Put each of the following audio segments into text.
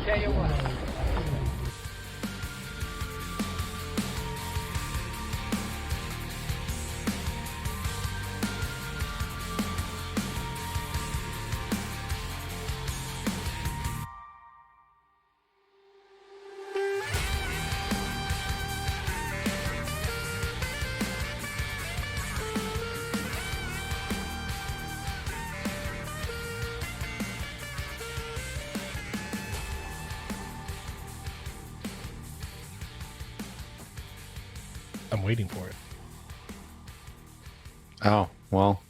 tell you what. I'm waiting for it. Oh, well,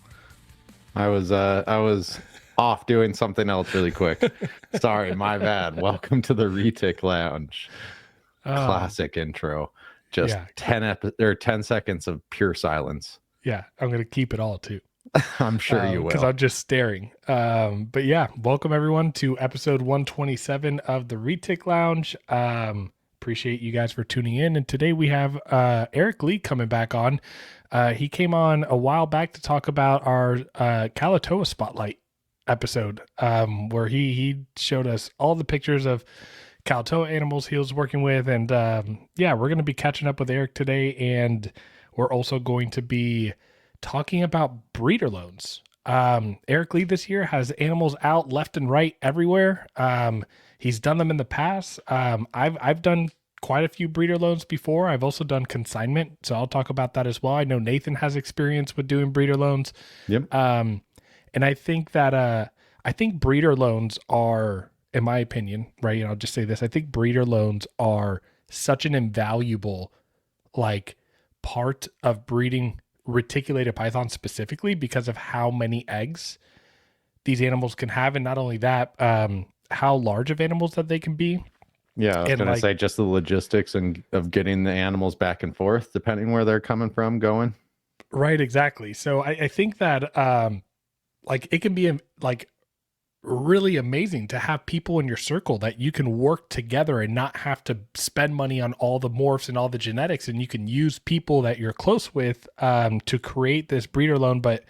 I was off doing something else really quick. Sorry, my bad. Welcome to the Retic Lounge. Classic intro. Just yeah. 10 seconds of pure silence. Yeah, I'm going to keep it all too. I'm sure you will. Because I'm just staring. But yeah, welcome everyone to episode 127 of the Retic Lounge. Appreciate you guys for tuning in. And today we have Eric Lee coming back on. He came on a while back to talk about our Kalatoa Spotlight episode, where he showed us all the pictures of Kalatoa animals he was working with. And yeah, we're going to be catching up with Eric today. And we're also going to be talking about breeder loans. Eric Lee this year has animals out left and right everywhere. He's done them in the past. I've done quite a few breeder loans before. I've also done consignment, so I'll talk about that as well. I know Nathan has experience with doing breeder loans. Yep. And I think that I think breeder loans are, in my opinion, right? And I'll just say this: I think breeder loans are such an invaluable part of breeding reticulated python specifically because of how many eggs these animals can have, and not only that, how large of animals that they can be. Yeah, I was going to say just the logistics of getting the animals back and forth, depending where they're coming from, going. Right, exactly. So I think that it can be really amazing to have people in your circle that you can work together and not have to spend money on all the morphs and all the genetics, and you can use people that you're close with to create this breeder loan. But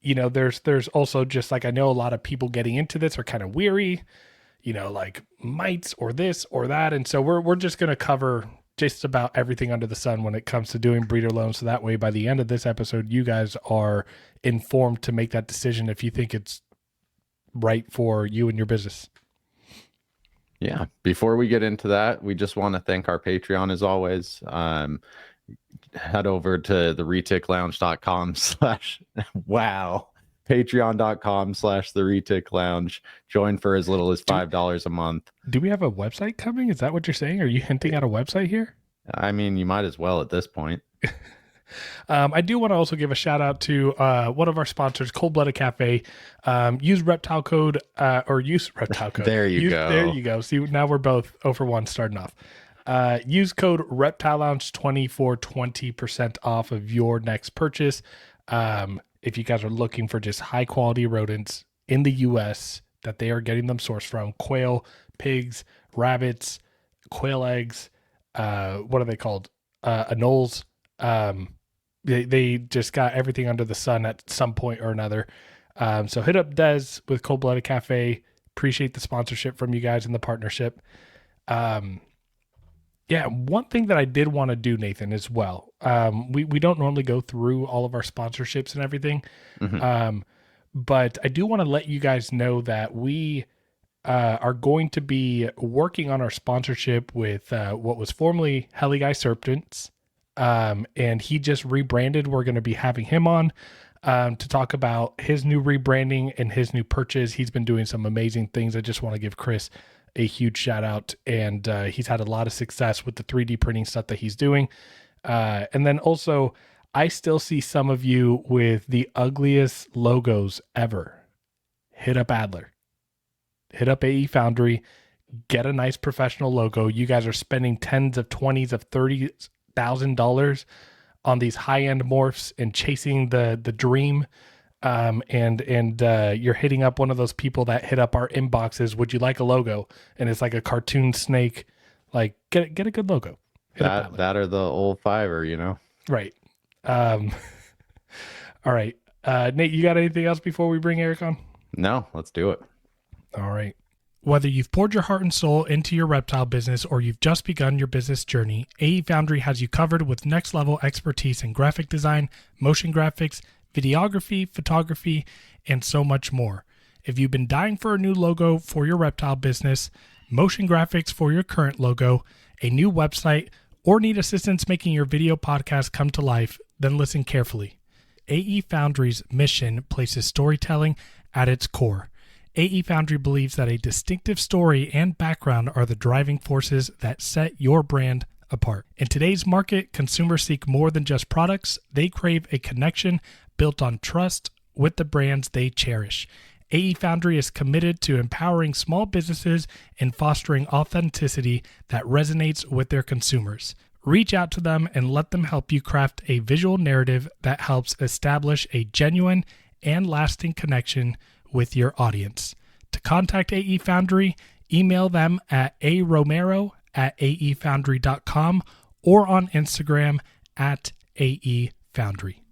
there's also just I know a lot of people getting into this are kind of weary, mites or this or that. And so we're just going to cover just about everything under the sun when it comes to doing breeder loans. So that way, by the end of this episode, you guys are informed to make that decision if you think it's right for you and your business. Yeah. Before we get into that, we just want to thank our Patreon as always. Head over to the reticlounge.com patreon.com/the Retic Lounge. Join for as little as $5 a month. Do we have a website coming? Is that what you're saying? Are you hinting at a website here? I mean, you might as well at this point. I do want to also give a shout out to one of our sponsors, Cold Blooded Cafe. Use reptile code use reptile code. There you go. There you go. See, now we're both 0 for 1 starting off. Use code Reptile Lounge 20 for 20% off of your next purchase. If you guys are looking for just high quality rodents in the U.S. that they are getting them sourced from, quail, pigs, rabbits, quail eggs, what are they called? Anoles. They just got everything under the sun at some point or another. So hit up Des with Cold Blooded Cafe. Appreciate the sponsorship from you guys and the partnership. Yeah, one thing that I did want to do, Nathan, as well. We don't normally go through all of our sponsorships and everything. Mm-hmm. But I do want to let you guys know that we are going to be working on our sponsorship with what was formerly Heli Guy Serpents. And he just rebranded. We're going to be having him on to talk about his new rebranding and his new purchase. He's been doing some amazing things. I just want to give Chris a huge shout out. And he's had a lot of success with the 3D printing stuff that he's doing. And then also, I still see some of you with the ugliest logos ever. Hit up Adler. Hit up AE Foundry. Get a nice professional logo. You guys are spending tens of 20s of $30,000 on these high-end morphs and chasing the dream. And you're hitting up one of those people that hit up our inboxes. Would you like a logo? And it's like a cartoon snake. Like get a good logo. That or the old $5, Right. All right. Nate, you got anything else before we bring Eric on? No, let's do it. All right. Whether you've poured your heart and soul into your reptile business or you've just begun your business journey, AE Foundry has you covered with next level expertise in graphic design, motion graphics, videography, photography, and so much more. If you've been dying for a new logo for your reptile business, motion graphics for your current logo, a new website, or need assistance making your video podcast come to life, then listen carefully. AE Foundry's mission places storytelling at its core. AE Foundry believes that a distinctive story and background are the driving forces that set your brand apart. In today's market, consumers seek more than just products. They crave a connection built on trust with the brands they cherish. AE Foundry is committed to empowering small businesses and fostering authenticity that resonates with their consumers. Reach out to them and let them help you craft a visual narrative that helps establish a genuine and lasting connection with your audience. To contact AE Foundry, email them at aromero@aefoundry.com or on Instagram at AE Foundry.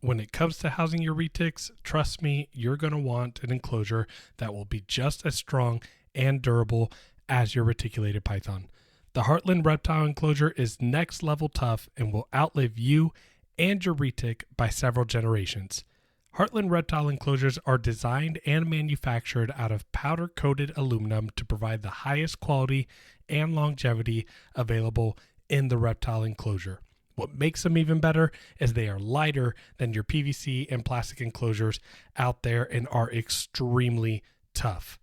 When it comes to housing your retics, trust me, you're going to want an enclosure that will be just as strong and durable as your reticulated python. The Heartland Reptile Enclosure is next level tough and will outlive you and your retic by several generations. Heartland Reptile Enclosures are designed and manufactured out of powder-coated aluminum to provide the highest quality and longevity available in the reptile enclosure. What makes them even better is they are lighter than your PVC and plastic enclosures out there and are extremely tough.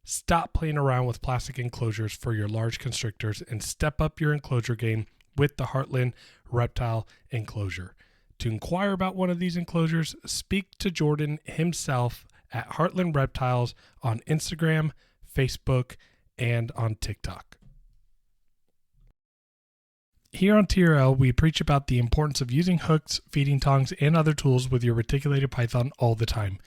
Stop playing around with plastic enclosures for your large constrictors and step up your enclosure game with the Heartland Reptile Enclosure. To inquire about one of these enclosures, speak to Jordan himself at Heartland Reptiles on Instagram, Facebook, and on TikTok. Here on TRL, we preach about the importance of using hooks, feeding tongs, and other tools with your reticulated python all the time.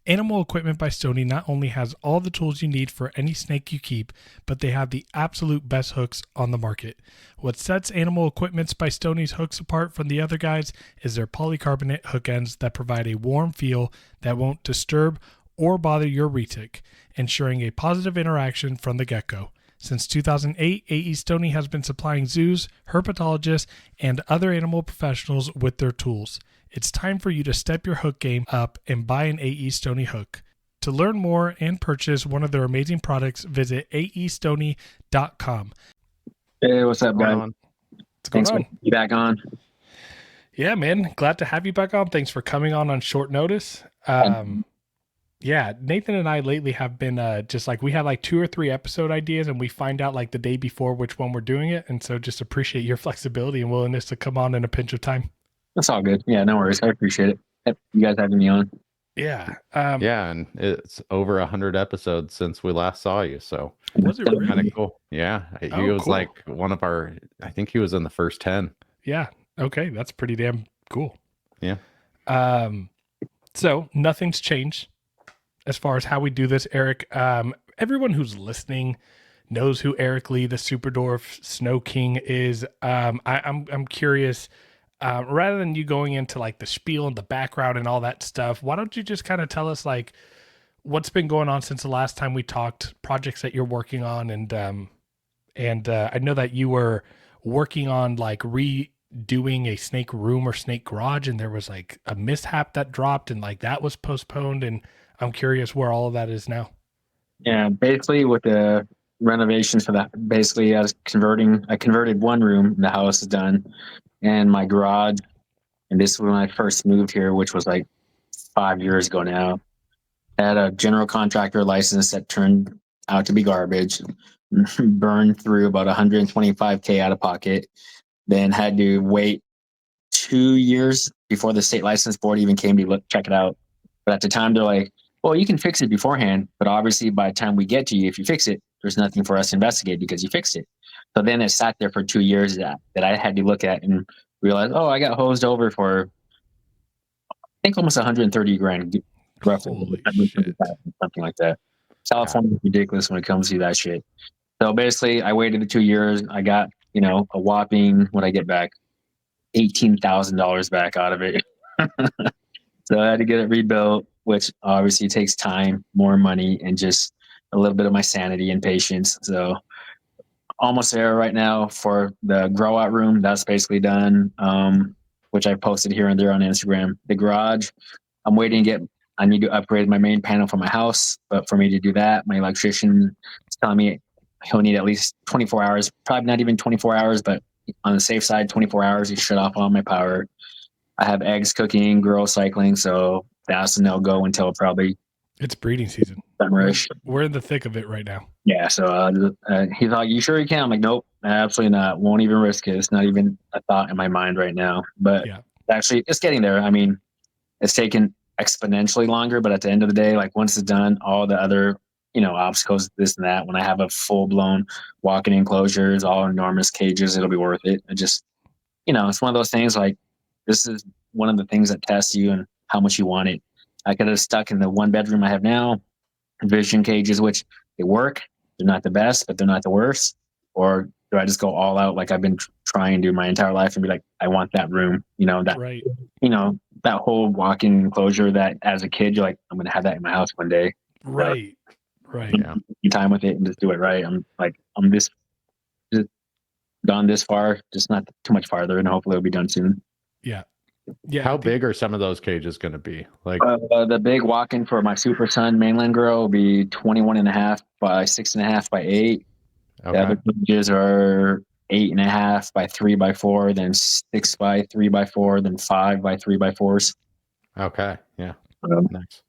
Animal Equipment by Stoney not only has all the tools you need for any snake you keep, but they have the absolute best hooks on the market. What sets Animal Equipment by Stoney's hooks apart from the other guys is their polycarbonate hook ends that provide a warm feel that won't disturb or bother your retic, ensuring a positive interaction from the get-go. Since 2008, AE Stoney has been supplying zoos, herpetologists, and other animal professionals with their tools. It's time for you to step your hook game up and buy an AE Stoney hook. To learn more and purchase one of their amazing products, visit aestoney.com. Hey, what's up, guys? What's going on? For you back on. Yeah, man. Glad to have you back on. Thanks for coming on short notice. Yeah, Nathan and I lately have been just like, we have like 2 or 3 episode ideas and we find out like the day before which one we're doing it. And so just appreciate your flexibility and willingness to come on in a pinch of time. That's all good. Yeah, no worries. I appreciate it. You guys having me on. Yeah. Yeah, and it's over 100 episodes since we last saw you. So was it really? Kind of cool. Yeah. He was cool. like one of our, I think he was in the first 10. Yeah. Okay. That's pretty damn cool. Yeah. So nothing's changed as far as how we do this, Eric. Everyone who's listening knows who Eric Lee, the Super Dwarf Snow King, is. I'm curious. Rather than you going into like the spiel and the background and all that stuff, why don't you just kind of tell us like what's been going on since the last time we talked, projects that you're working on, and I know that you were working on like redoing a snake room or snake garage, and there was like a mishap that dropped, and like that was postponed, and I'm curious where all of that is now. Yeah, basically with the renovations for that, basically I converted one room, the house is done, and my garage, and this is when I first moved here, which was like 5 years ago now. I had a general contractor license that turned out to be garbage, burned through about $125K out of pocket, then had to wait 2 years before the state license board even came to check it out. But at the time, they're like, well, you can fix it beforehand, but obviously by the time we get to you, if you fix it, there's nothing for us to investigate because you fixed it. So then it sat there for 2 years that I had to look at and realize, oh, I got hosed over for, I think, almost 130 grand. Roughly, something like that. California is ridiculous when it comes to that shit. So basically, I waited the 2 years. I got, a whopping, what I get back, $18,000 back out of it. So I had to get it rebuilt, which obviously takes time, more money, and just a little bit of my sanity and patience. So almost there right now for the grow out room. That's basically done, which I posted here and there on Instagram. The garage, I'm waiting to get. I need to upgrade my main panel for my house, but for me to do that, my electrician is telling me he'll need at least 24 hours. Probably not even 24 hours, but on the safe side, 24 hours. He shut off all my power. I have eggs cooking, girl cycling, so that's a no go until probably It's breeding season. summerish. We're in the thick of it right now. Yeah, so he's like, "You sure you can?" I'm like, "Nope, absolutely not. Won't even risk it. It's not even a thought in my mind right now." But Yeah. actually, it's getting there. I mean, it's taken exponentially longer, but at the end of the day, like once it's done, all the other obstacles, this and that. When I have a full blown walk-in enclosures, all enormous cages, it'll be worth it. It just it's one of those things. Like this is one of the things that tests you and how much you want it. I could have stuck in the one bedroom I have now, vision cages, which they work. They're not the best, but they're not the worst. Or do I just go all out like I've been trying to my entire life and be like, I want that room, that Right. that whole walk-in enclosure that as a kid you're like, I'm gonna have that in my house one day. Right. Right. Yeah. Spend time with it and just do it right. I'm just gone this far, just not too much farther, and hopefully it'll be done soon. Yeah. Yeah. How big are some of those cages going to be? Like, The big walk-in for my Super Sun mainland grow will be 21.5 by 6.5 by 8. The okay, other cages are 8.5 by 3 by 4, then 6 by 3 by 4, then 5 by 3 by 4s. okay, yeah, nice.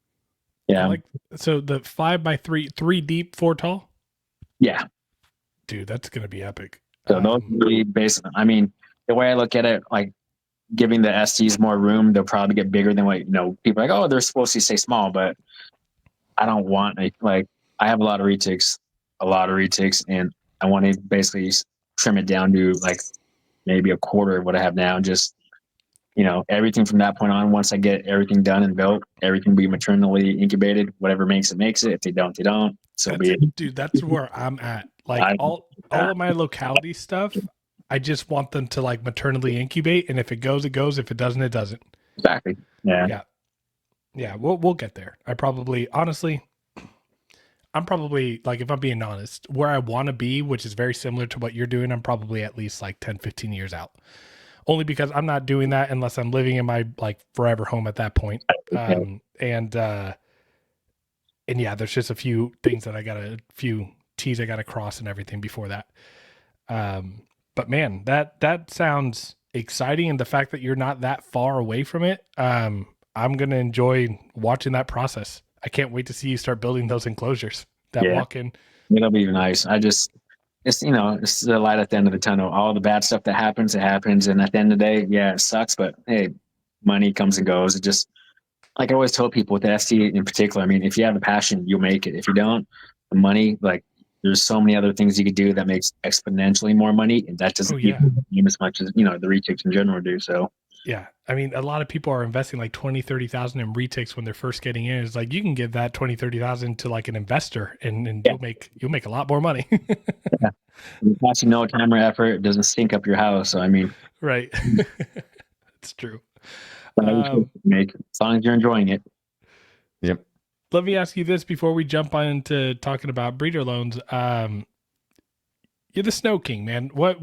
Yeah, So the 5x3, 3 deep, 4 tall. yeah. Dude, that's gonna be epic. So those would be basically. I mean, the way I look at it, like giving the STs more room, they'll probably get bigger than what people are like. Oh, they're supposed to stay small, but I don't want like I have a lot of retics, and I want to basically trim it down to like maybe a quarter of what I have now. Just everything from that point on. Once I get everything done and built, everything be maternally incubated. Whatever makes it, makes it. If they don't, they don't. So That's be it. Dude, that's where I'm at. Like all of my locality stuff, I just want them to like maternally incubate, and if it goes, it goes. If it doesn't, it doesn't. Exactly. Yeah. Yeah. We'll get there. I'm probably like, if I'm being honest, where I want to be, which is very similar to what you're doing, I'm probably at least like 10, 15 years out. Only because I'm not doing that unless I'm living in my like forever home at that point. And yeah, there's just a few things that a few T's I got to cross and everything before that. But man, that sounds exciting. And the fact that you're not that far away from it, I'm going to enjoy watching that process. I can't wait to see you start building those enclosures that walk in. It'll be nice. It's it's the light at the end of the tunnel. All the bad stuff that happens, it happens. And at the end of the day, yeah, it sucks, but hey, money comes and goes. It just, like I always tell people with the ST in particular, I mean, if you have the passion, you'll make it. If you don't, the money, like there's so many other things you could do that makes exponentially more money. And that doesn't even as much as, the retics in general do. So yeah, I mean, a lot of people are investing like 20, 30,000 in retics when they're first getting in. It's like, you can give that 20, 30,000 to like an investor and you'll make a lot more money. Yeah. It costs you no time or effort. It doesn't stink up your house. So, I mean, right. It's true. Make as long as you're enjoying it. Yep. Let me ask you this before we jump on into talking about breeder loans. You're the Snow King, man. What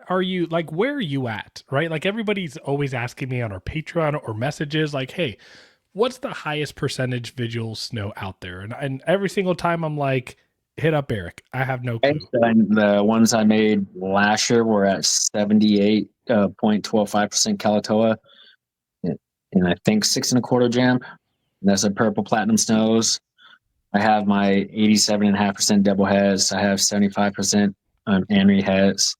are you like? Where are you at? Right? Like everybody's always asking me on our Patreon or messages, like, "Hey, what's the highest percentage visual snow out there?" And every single time I'm like, "Hit up Eric." I have no clue. The ones I made last year were at 78.125% Kalatoa, and I think 6.25 jam. And that's a purple platinum snows. I have my 87.5% double heads. I have 75% Anri heads,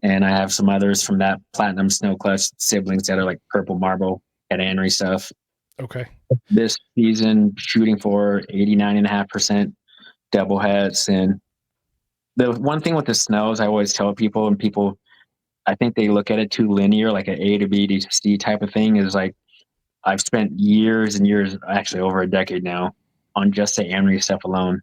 and I have some others from that platinum snow clutch siblings that are like purple marble at Anri stuff. Okay. This season, shooting for 89.5% double heads. And the one thing with the snows, I always tell people, and people, I think they look at it too linear, like an A to B to C type of thing. Is like I've spent years and years, actually over a decade now, on just the Anri stuff alone.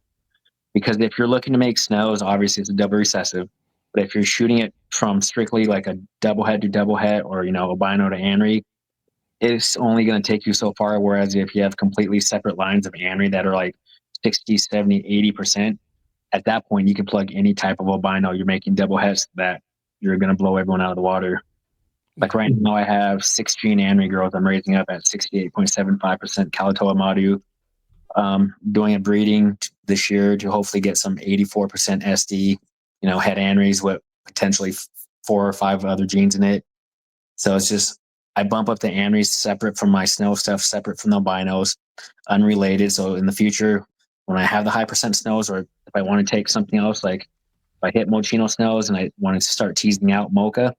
Because if you're looking to make snows, obviously it's a double recessive. But if you're shooting it from strictly like a double head to double head or, albino to Anri, it's only going to take you so far. Whereas if you have completely separate lines of Anri that are like 60, 70, 80%, at that point, you can plug any type of albino. You're making double heads that you're going to blow everyone out of the water. Like right now, I have 6 gene anery girls I'm raising up at 68.75% Kalatoa Madu. Doing a breeding this year to hopefully get some 84% SD, head aneries with potentially 4 or 5 other genes in it. So it's just, I bump up the aneries separate from my snow stuff, separate from the albinos, unrelated. So in the future, when I have the high percent snows, or if I want to take something else, like if I hit Mochino snows and I wanted to start teasing out mocha,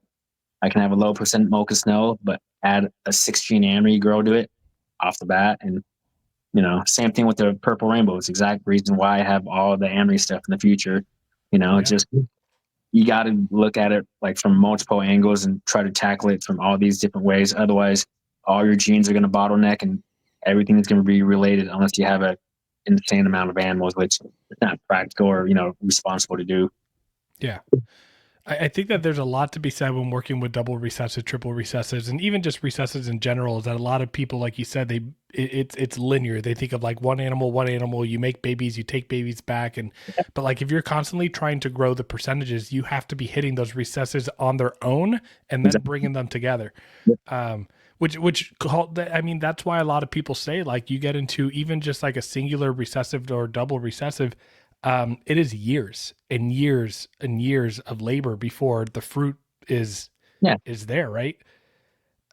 I can have a low percent mocha snow, but add a 6 gene anery girl to it off the bat. And, same thing with the purple rainbow. It's the exact reason why I have all the anery stuff in the future. Just, you got to look at it like from multiple angles and try to tackle it from all these different ways. Otherwise, all your genes are going to bottleneck and everything is going to be related unless you have an insane amount of animals, which is not practical or, responsible to do. Yeah. I think that there's a lot to be said when working with double recessive, triple recessives, and even just recessives in general, is that a lot of people, like you said, it's linear. They think of like one animal, you make babies, you take babies back. But like, if you're constantly trying to grow the percentages, you have to be hitting those recessives on their own and then bringing them together. That's why a lot of people say, like, you get into even just like a singular recessive or double recessive, it is years and years and years of labor before the fruit is there, right?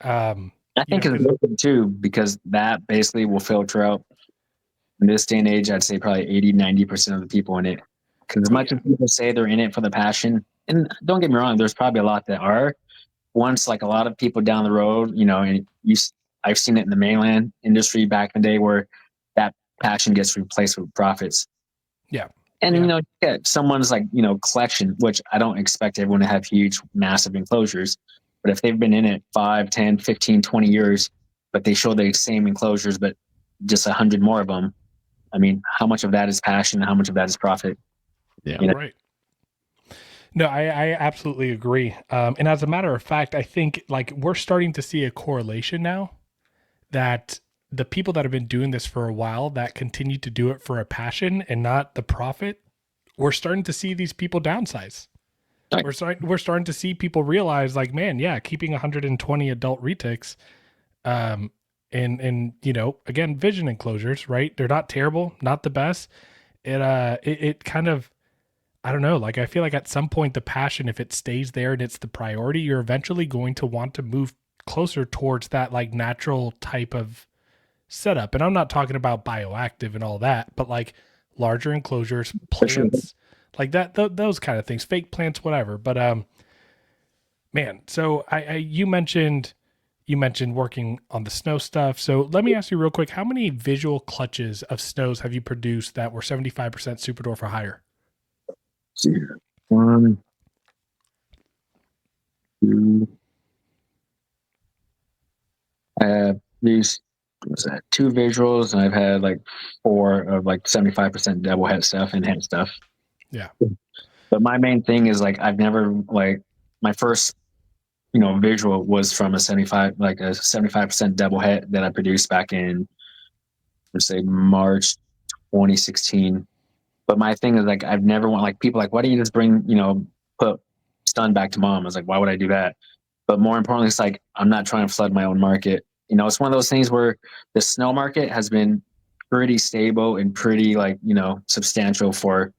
I think it's worth too, because that basically will filter out, in this day and age, I'd say probably 80-90% of the people in it. Because as much as people say they're in it for the passion, and don't get me wrong, there's probably a lot that are. Once, like a lot of people down the road, and I've seen it in the mainland industry back in the day where that passion gets replaced with profits. Yeah. And, someone's like, collection, which I don't expect everyone to have huge, massive enclosures. But if they've been in it 5, 10, 15, 20 years, but they show the same enclosures, but just 100 more of them, I mean, how much of that is passion? How much of that is profit? Yeah. Right. No, I absolutely agree. And as a matter of fact, I think like we're starting to see a correlation now that the people that have been doing this for a while that continue to do it for a passion and not the profit, we're starting to see these people downsize. Right. We're starting to see people realize, like, man, yeah, keeping 120 adult retics, and again, vision enclosures, right? They're not terrible, not the best. It kind of, I don't know, like I feel like at some point the passion, if it stays there and it's the priority, you're eventually going to want to move closer towards that like natural type of setup. And I'm not talking about bioactive and all that, but like larger enclosures, plants, like that, those kind of things, fake plants, whatever. But man, so you mentioned working on the snow stuff. So let me ask you real quick, how many visual clutches of snows have you produced that were 75% Super Dwarf or higher? 1, 2. I have these 2 visuals, and I've had like 4 of like 75% double head stuff and head stuff. Yeah. But my main thing is like I've never, like, my first visual was from a 75% double head that I produced back in, let's say, March 2016. But my thing is like I've never want, like, people like, why don't you just bring, put stun back to mom? I was like, why would I do that? But more importantly, it's like I'm not trying to flood my own market. It's one of those things where the snow market has been pretty stable and pretty, like, substantial for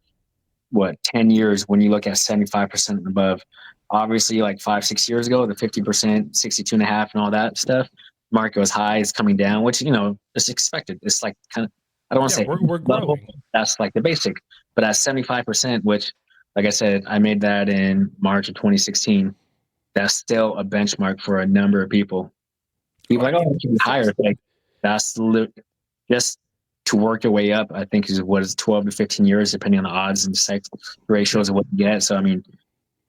10 years when you look at 75% and above. Obviously, like 5-6 years ago, the 50%, 62.5 and all that stuff, market was high, it's coming down, which, is expected. It's like kind of, I don't want to say we're growing. That's like the basic, but at 75%, which, like I said, I made that in March of 2016. That's still a benchmark for a number of people. People it should be higher. Like, that's just to work your way up. I think is 12 to 15 years, depending on the odds and sex ratios of what you get. So I mean,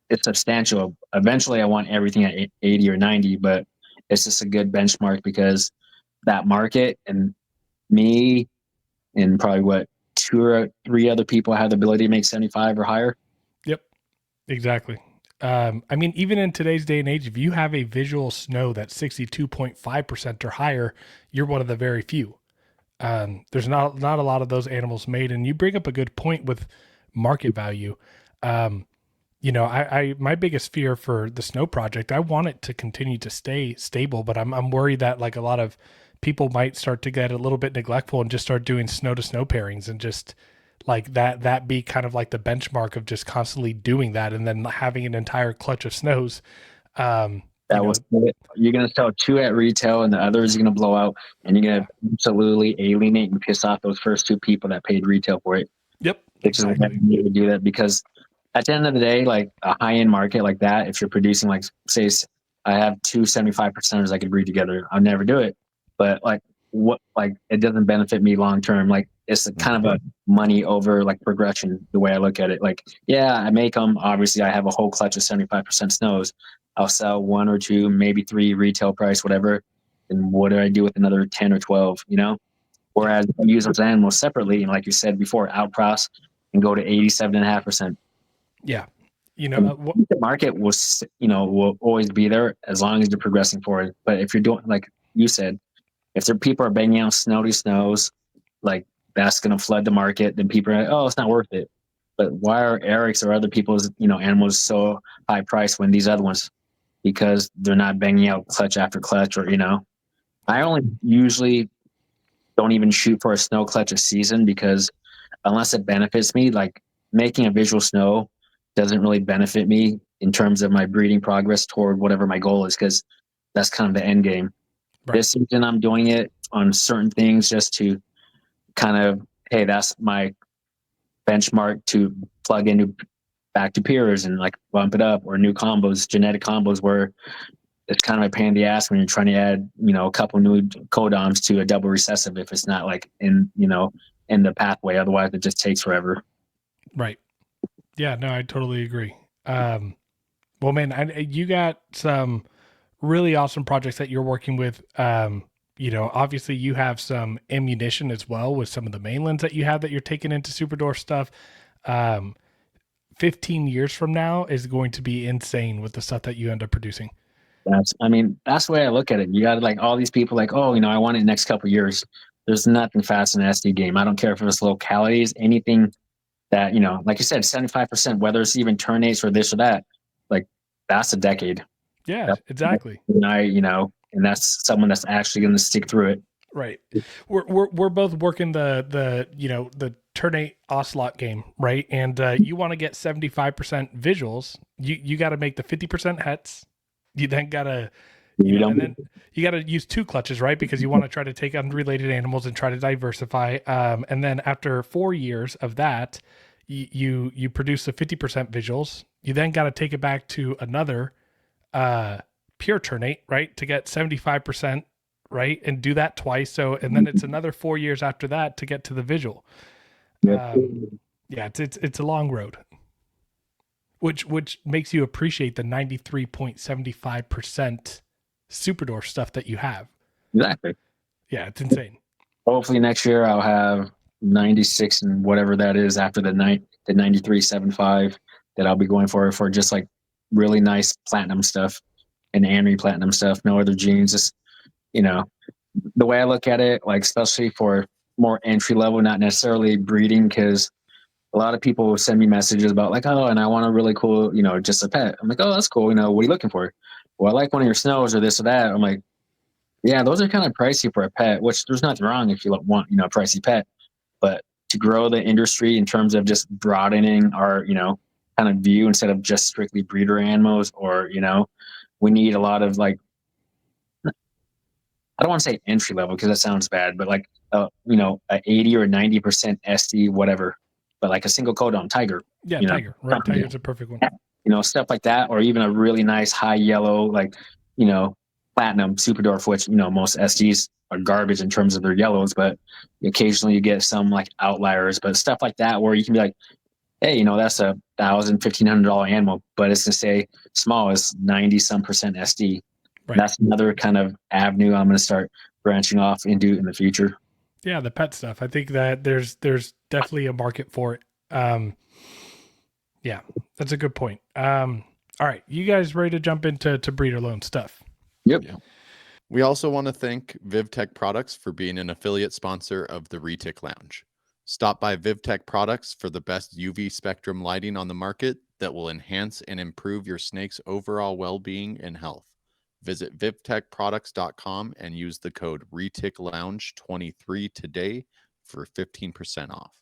it's substantial. Eventually, I want everything at 80 or 90, but it's just a good benchmark because that market and me and probably 2 or 3 other people have the ability to make 75 or higher. Yep, exactly. I mean, even in today's day and age, if you have a visual snow that's 62.5% or higher, you're one of the very few. There's not a lot of those animals made. And you bring up a good point with market value. I my biggest fear for the snow project, I want it to continue to stay stable, but I'm worried that like a lot of people might start to get a little bit neglectful and just start doing snow to snow pairings and just like that be kind of like the benchmark of just constantly doing that and then having an entire clutch of snows. That was it. You're gonna sell 2 at retail, and the others are gonna blow out, and you're gonna absolutely alienate and piss off those first 2 people that paid retail for it. Yep, Which is why you need to do that, because at the end of the day, like a high end market like that, if you're producing like say I have 2 75%ers I could breed together, I'll never do it. But like what like it doesn't benefit me long term. Like it's a kind of a money over like progression the way I look at it. Like yeah, I make them. Obviously, I have a whole clutch of 75% snows. I'll sell 1 or 2, maybe 3 retail price, whatever. And what do I do with another 10 or 12? You know. Whereas I use those animals separately, and like you said before, outcross and go to 87.5%. Yeah. The market will always be there as long as you're progressing forward. But if you're doing, like you said, if there people are banging out snowy snows, like that's going to flood the market, then people are like, oh, it's not worth it. But why are Eric's or other people's, animals so high priced when these other ones? Because they're not banging out clutch after clutch, or, I only usually don't even shoot for a snow clutch a season, because unless it benefits me, like making a visual snow doesn't really benefit me in terms of my breeding progress toward whatever my goal is, because that's kind of the end game. Right. This season, I'm doing it on certain things just to kind of, hey, that's my benchmark to plug into back to peers and like bump it up, or new combos, genetic combos, where it's kind of a pain in the ass when you're trying to add, a couple new codoms to a double recessive if it's not like in the pathway. Otherwise, it just takes forever. Right. Yeah. No, I totally agree. Well, man, you got some really awesome projects that you're working with. Obviously you have some ammunition as well with some of the mainlands that you have that you're taking into Super Dwarf stuff. 15 years from now is going to be insane with the stuff that you end up producing. That's the way I look at it. You got like all these people like, oh, I want it next couple of years. There's nothing fast in an SD game. I don't care if it's localities, anything that, like you said, 75%, whether it's even turnates or this or that, like that's a decade. Yeah, exactly. And that's someone that's actually going to stick through it. Right. We're both working the turnate ocelot game, right? And you want to get 75% visuals. You got to make the 50% hets. You then gotta, and then you gotta use 2 clutches, right? Because you want to try to take unrelated animals and try to diversify. And then after 4 years of that, you produce the 50% visuals. You then got to take it back to another pure turnate, right, to get 75%, right, and do that twice. So, and then it's another 4 years after that to get to the visual. It's a long road. Which makes you appreciate the 93.75% Super Dwarf stuff that you have. Exactly. Yeah, it's insane. Hopefully next year I'll have 96 and whatever that is after the 93.75 that I'll be going for just like really nice platinum stuff and Anri platinum stuff. No other genes. Just the way I look at it, like especially for more entry level, not necessarily breeding, because a lot of people will send me messages about like, oh, and I want a really cool, just a pet. I'm like, oh, that's cool. What are you looking for? Well, I like one of your snows or this or that. I'm like, yeah, those are kind of pricey for a pet, which there's nothing wrong if you want, a pricey pet. But to grow the industry in terms of just broadening our, kind of view instead of just strictly breeder animals, or, we need a lot of like, I don't want to say entry level because that sounds bad, but like, a 80 or 90% SD, whatever. But like a single codon tiger. Yeah, tiger. Right, tiger's a perfect one. Stuff like that, or even a really nice high yellow, like, platinum Super Dwarf, which, most SDs are garbage in terms of their yellows, but occasionally you get some like outliers, but stuff like that where you can be like, hey, that's a $1,000-$1,500 animal, but it's going to say small is 90% SD. Right. That's another kind of avenue I'm going to start branching off into in the future. Yeah, the pet stuff. I think that there's definitely a market for it. Yeah, that's a good point. All right, you guys ready to jump into breeder loan stuff? Yep. We also want to thank VivTech Products for being an affiliate sponsor of the Retic Lounge. Stop by VivTech Products for the best UV spectrum lighting on the market that will enhance and improve your snake's overall well-being and health. Visit vivtechproducts.com and use the code ReticLounge23 today for 15% off.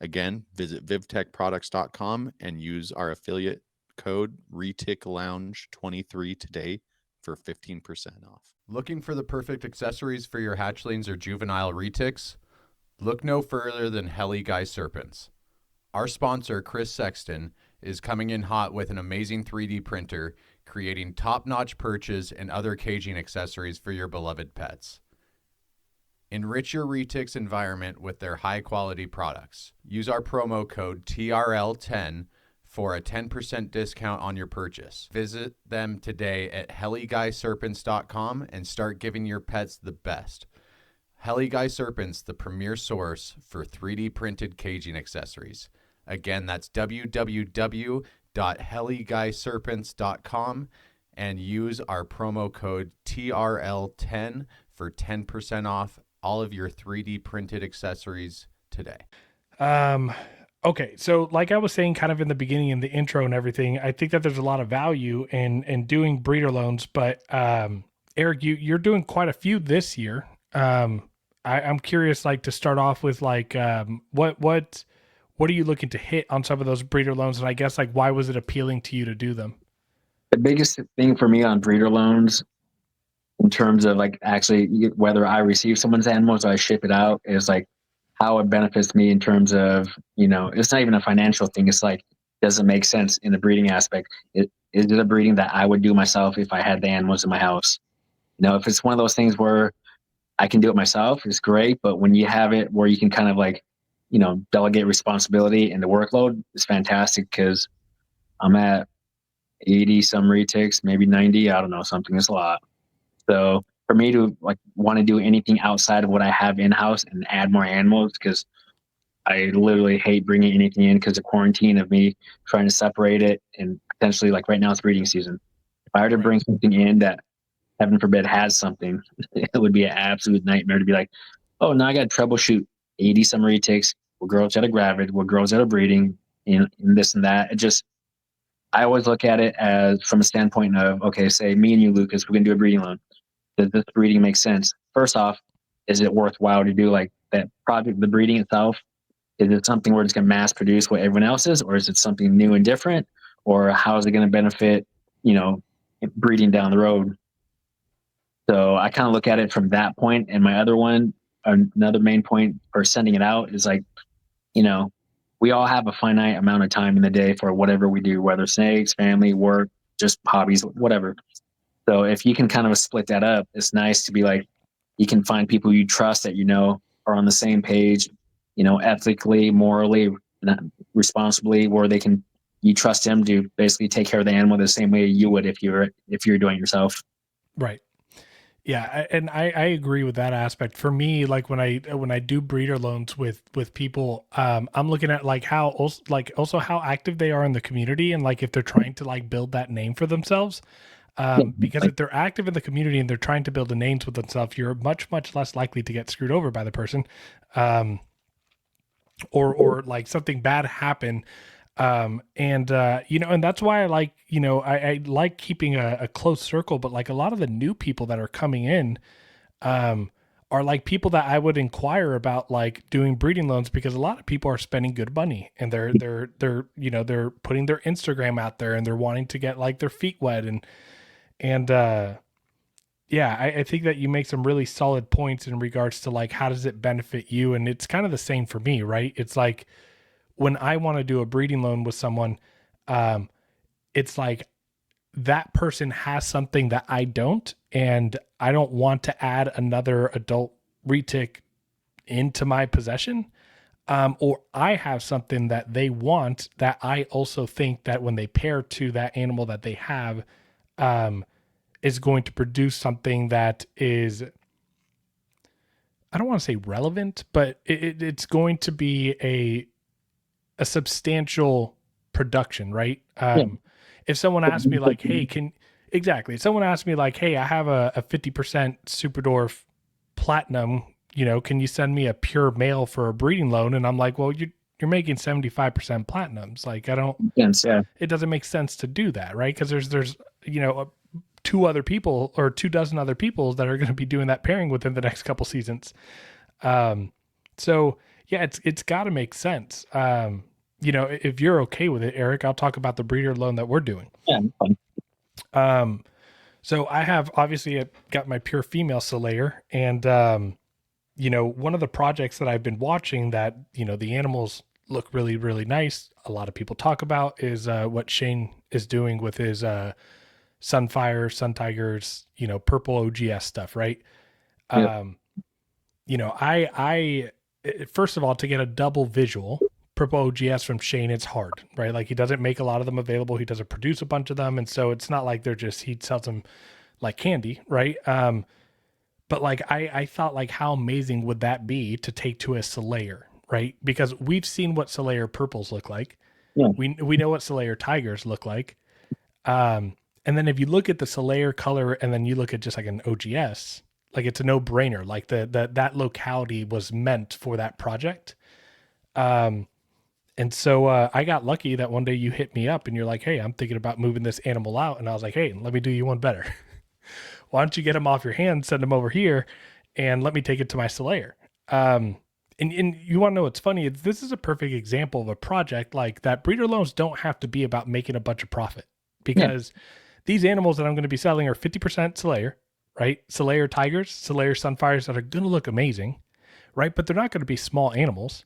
Again, visit vivtechproducts.com and use our affiliate code ReticLounge23 today for 15% off. Looking for the perfect accessories for your hatchlings or juvenile retics? Look no further than Heli Guy Serpents. Our sponsor, Chris Sexton, is coming in hot with an amazing 3D printer, creating top-notch perches and other caging accessories for your beloved pets. Enrich your retics environment with their high-quality products. Use our promo code TRL10 for a 10% discount on your purchase. Visit them today at heliguyserpents.com and start giving your pets the best. Heli Guy Serpents, the premier source for 3D printed caging accessories. Again, that's www.heliguyserpents.com and use our promo code TRL10 for 10% off all of your 3D printed accessories today. Okay, so like I was saying kind of in the beginning in the intro and everything, I think that there's a lot of value in doing breeder loans, but Eric, you're doing quite a few this year. I'm curious, like, to start off with, like, what are you looking to hit on some of those breeder loans? And I guess, like, why was it appealing to you to do them? The biggest thing for me on breeder loans, in terms of like actually whether I receive someone's animals or I ship it out, is like how it benefits me in terms of, it's not even a financial thing. It's like, does it make sense in the breeding aspect? Is it a breeding that I would do myself if I had the animals in my house? If it's one of those things where I can do it myself, it's great. But when you have it where you can kind of like, delegate responsibility and the workload, is fantastic, because I'm at 80 some retics, maybe 90, I don't know, something. It's a lot. So for me to like want to do anything outside of what I have in house and add more animals, because I literally hate bringing anything in because of quarantine, of me trying to separate it, and potentially, like, right now it's breeding season. If I were to bring something in that, heaven forbid, has something, it would be an absolute nightmare to be like, oh, now I got to troubleshoot 80 some retics, what girls that are gravid, what girls that are breeding, and this and that. I always look at it as from a standpoint of, okay, say me and you, Lucas, we're going to do a breeding loan. Does this breeding make sense? First off, is it worthwhile to do like that project, the breeding itself? Is it something where it's going to mass produce what everyone else is, or is it something new and different? Or how is it going to benefit, breeding down the road? So I kind of look at it from that point. And my other one, another main point for sending it out, is like, we all have a finite amount of time in the day for whatever we do, whether snakes, family, work, just hobbies, whatever. So if you can kind of split that up, it's nice to be like, you can find people you trust that are on the same page, ethically, morally, responsibly, where you trust them to basically take care of the animal the same way you would if you're doing it yourself. Right. Yeah, and I agree with that aspect. For me, like when I do breeder loans with people, I'm looking at like how also how active they are in the community, and like if they're trying to like build that name for themselves. Because if they're active in the community and they're trying to build a name with themselves, you're much, much less likely to get screwed over by the person, or like something bad happen. And that's why I like, I like keeping a close circle, but like a lot of the new people that are coming in, are like people that I would inquire about like doing breeding loans, because a lot of people are spending good money, and they're putting their Instagram out there, and they're wanting to get like their feet wet, I think that you make some really solid points in regards to like, how does it benefit you? And it's kind of the same for me, right? It's like when I want to do a breeding loan with someone, it's like that person has something that I don't, and I don't want to add another adult retic into my possession. Or I have something that they want that I also think that when they pair to that animal that they have, is going to produce something that is, I don't want to say relevant, but it's going to be a substantial production, right? If someone asks me like, hey, Exactly. Someone asked me like, hey, I have a 50% Super Dwarf Platinum, can you send me a pure male for a breeding loan? And I'm like, well, you're making 75% platinums. Like, Yes, yeah. it doesn't make sense to do that, right? Because there's two other people or 24 other people that are going to be doing that pairing within the next couple seasons. So yeah, it's got to make sense. If you're okay with it, Eric, I'll talk about the breeder loan that we're doing. Yeah, fine. So I have obviously got my pure female Slayer, and one of the projects that I've been watching that the animals look really, really nice. A lot of people talk about is what Shane is doing with his Sunfire, Sun Tigers, purple OGS stuff, right? Yeah. I first of all, to get a double visual purple OGS from Shane, it's hard, right? Like, he doesn't make a lot of them available. He doesn't produce a bunch of them. And so it's not like he sells them like candy, right? But like, I thought, like, how amazing would that be to take to a Slayer, right? Because we've seen what Slayer purples look like. Yeah. We know what Slayer tigers look like. And then if you look at the Slayer color and then you look at just like an OGS, like, it's a no brainer. Like, that locality was meant for that project. And so I got lucky that one day you hit me up and you're like, hey, I'm thinking about moving this animal out. And I was like, hey, let me do you one better. Why don't you get him off your hands, send him over here, and let me take it to my Slayer. And you want to know what's funny? This is a perfect example of a project like that. Breeder loans don't have to be about making a bunch of profit, because these animals that I'm going to be selling are 50% Slayer, right? Slayer tigers, Slayer sunfires that are going to look amazing, right? But they're not going to be small animals.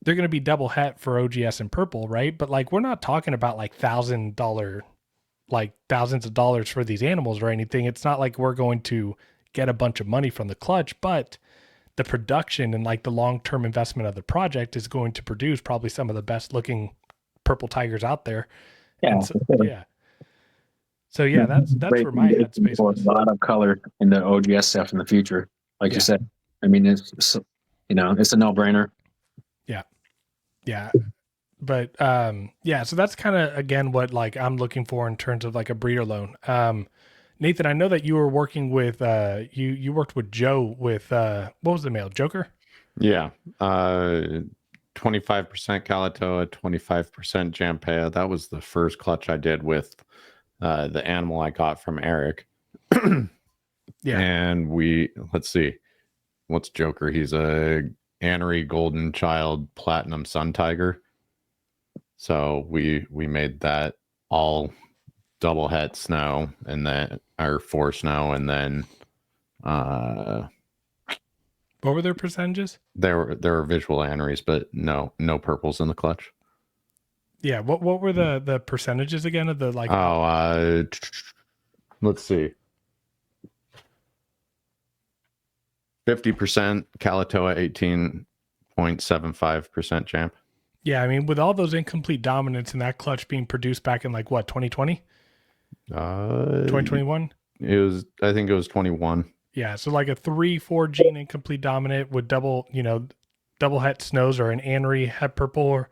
They're going to be double het for OGS and purple, right? But like, we're not talking about like $1,000, like thousands of dollars for these animals or anything. It's not like we're going to get a bunch of money from the clutch, but the production and like the long-term investment of the project is going to produce probably some of the best looking purple tigers out there. Yeah. So yeah, that's where my headspace was. A lot of color in the OGS stuff in the future. Like you said, I mean, it's a no-brainer. Yeah. But so that's kind of, again, what like I'm looking for in terms of like a breeder loan. Nathan, I know that you were working with you worked with Joe with what was the male, Joker? Yeah. 25% Kalatoa, 25% Jampea. That was the first clutch I did with the animal I got from Eric. Yeah. And let's see, what's Joker? He's a Anery Golden Child Platinum Sun Tiger. So we made that all double het snow, and then our 4 snow, and then what were their percentages? There were visual aneries, but no purples in the clutch. Yeah, what were the percentages again of the like? Let's see. 50% Kalatoa, 18.75% Jamp. Yeah, I mean, with all those incomplete dominants in that clutch being produced back in like what, 2020? 2021? I think it was 21. Yeah, so like a 3-4 gene incomplete dominant with double het snows or an anery het purple. Or,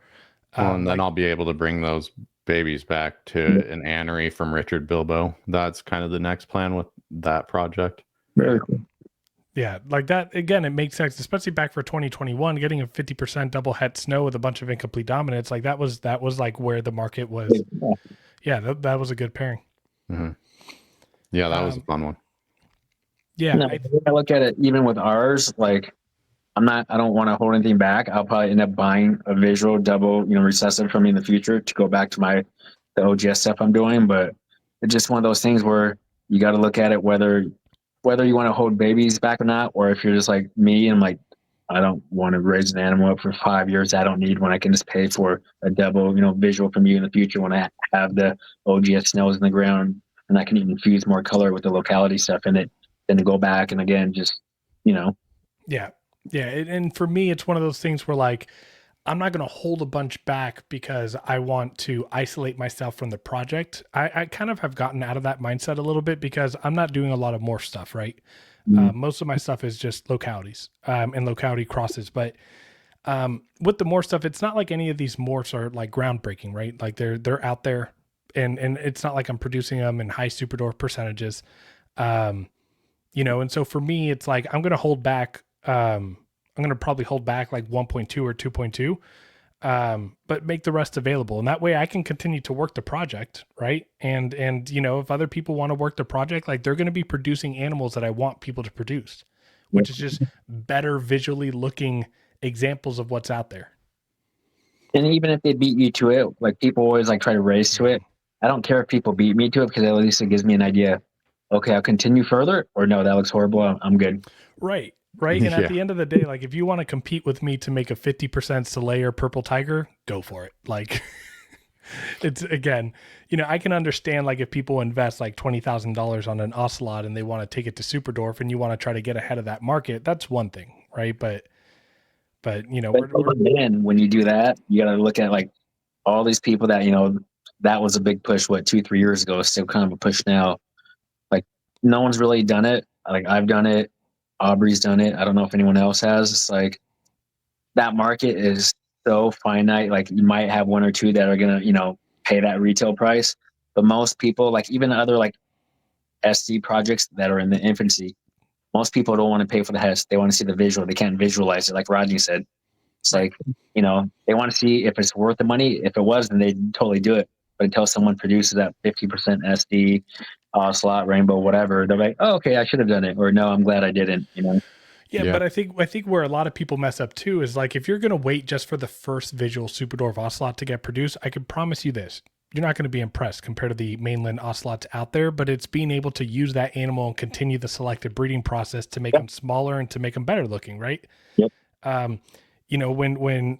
and then I'll be able to bring those babies back to an anery from Richard Bilbo. That's kind of the next plan with that project. Very cool. Yeah, like that, again, it makes sense, especially back for 2021, getting a 50% double het snow with a bunch of incomplete dominants. Like that was like where the market was. Yeah, that was a good pairing. Mm-hmm. Yeah, that was a fun one. Yeah. No, I look at it, even with ours, like I don't want to hold anything back. I'll probably end up buying a visual double, recessive from me in the future to go back to the OGS stuff I'm doing. But it's just one of those things where you got to look at it, whether you want to hold babies back or not, or if you're just like me and like, I don't want to raise an animal up for 5 years. I don't need when I can just pay for a double, visual from you in the future when I have the OGS snows in the ground and I can even infuse more color with the locality stuff in it than to go back and again, just, Yeah. Yeah. And for me, it's one of those things where like, I'm not going to hold a bunch back because I want to isolate myself from the project. I kind of have gotten out of that mindset a little bit because I'm not doing a lot of more stuff, right? Most of my stuff is just localities and locality crosses. But with the more stuff, it's not like any of these morphs are like groundbreaking, right? Like they're out there and it's not like I'm producing them in high super dwarf percentages. You know, and so for me, it's like, I'm going to hold back. I'm going to probably hold back like 1.2 or 2.2, but make the rest available. And that way I can continue to work the project. Right. And, you know, if other people want to work the project, like they're going to be producing animals that I want people to produce, which is just better visually looking examples of what's out there. And even if they beat you to it, like people always like try to race to it. I don't care if people beat me to it, because at least it gives me an idea. Okay, I'll continue further, or no, that looks horrible. I'm good. Right. Right. And at the end of the day, like if you want to compete with me to make a 50% Soleil or Purple Tiger, go for it. Like it's, again, you know, I can understand like if people invest like $20,000 on an Ocelot and they want to take it to Super Dwarf and you want to try to get ahead of that market, that's one thing. Right. But you know, then when you do that, you got to look at like all these people that, you know, that was a big push, what, 2-3 years ago, still kind of a push now. Like no one's really done it. Like I've done it. Aubrey's done it. I don't know if anyone else has. It's like that market is so finite. Like you might have one or two that are going to, you know, pay that retail price. But most people, like even other like SD projects that are in the infancy, most people don't want to pay for the HES. They want to see the visual. They can't visualize it. Like Rodney said, it's like, you know, they want to see if it's worth the money. If it was, then they'd totally do it. But until someone produces that 50% SD, slot, rainbow, whatever, they're like, oh, okay, I should have done it. Or no, I'm glad I didn't, you know? Yeah, but I think where a lot of people mess up too is like if you're going to wait just for the first visual Super Dwarf Ocelot to get produced, I can promise you this. You're not going to be impressed compared to the mainland ocelots out there, but it's being able to use that animal and continue the selective breeding process to make them smaller and to make them better looking, right? Yep. You know, when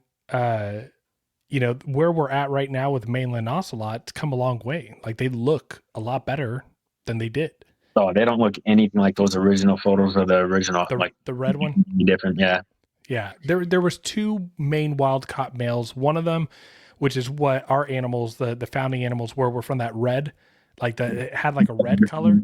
you know, where we're at right now with mainland ocelots come a long way. Like they look a lot better than they did. Oh, they don't look anything like those original photos of the original. The, like the red one? Different, yeah. Yeah. There was two main wild caught males. One of them, which is what our animals, the founding animals were from that red, like it had like a red color.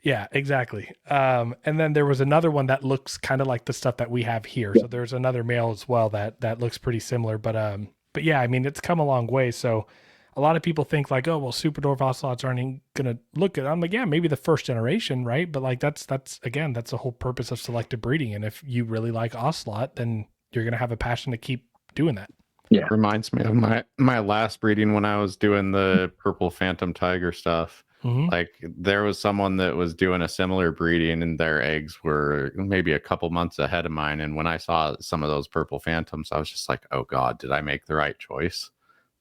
Yeah, exactly. And then there was another one that looks kind of like the stuff that we have here. So there's another male as well that looks pretty similar. But yeah, I mean, it's come a long way. So a lot of people think like, oh, well, Super Dwarf Ocelots aren't even going to look good. I'm like, yeah, maybe the first generation, right? But like, that's again, that's the whole purpose of selective breeding. And if you really like Ocelot, then you're going to have a passion to keep doing that. Yeah. Reminds me of my last breeding when I was doing the Purple Phantom Tiger stuff. Mm-hmm. Like there was someone that was doing a similar breeding and their eggs were maybe a couple months ahead of mine. And when I saw some of those Purple Phantoms, I was just like, oh God, did I make the right choice?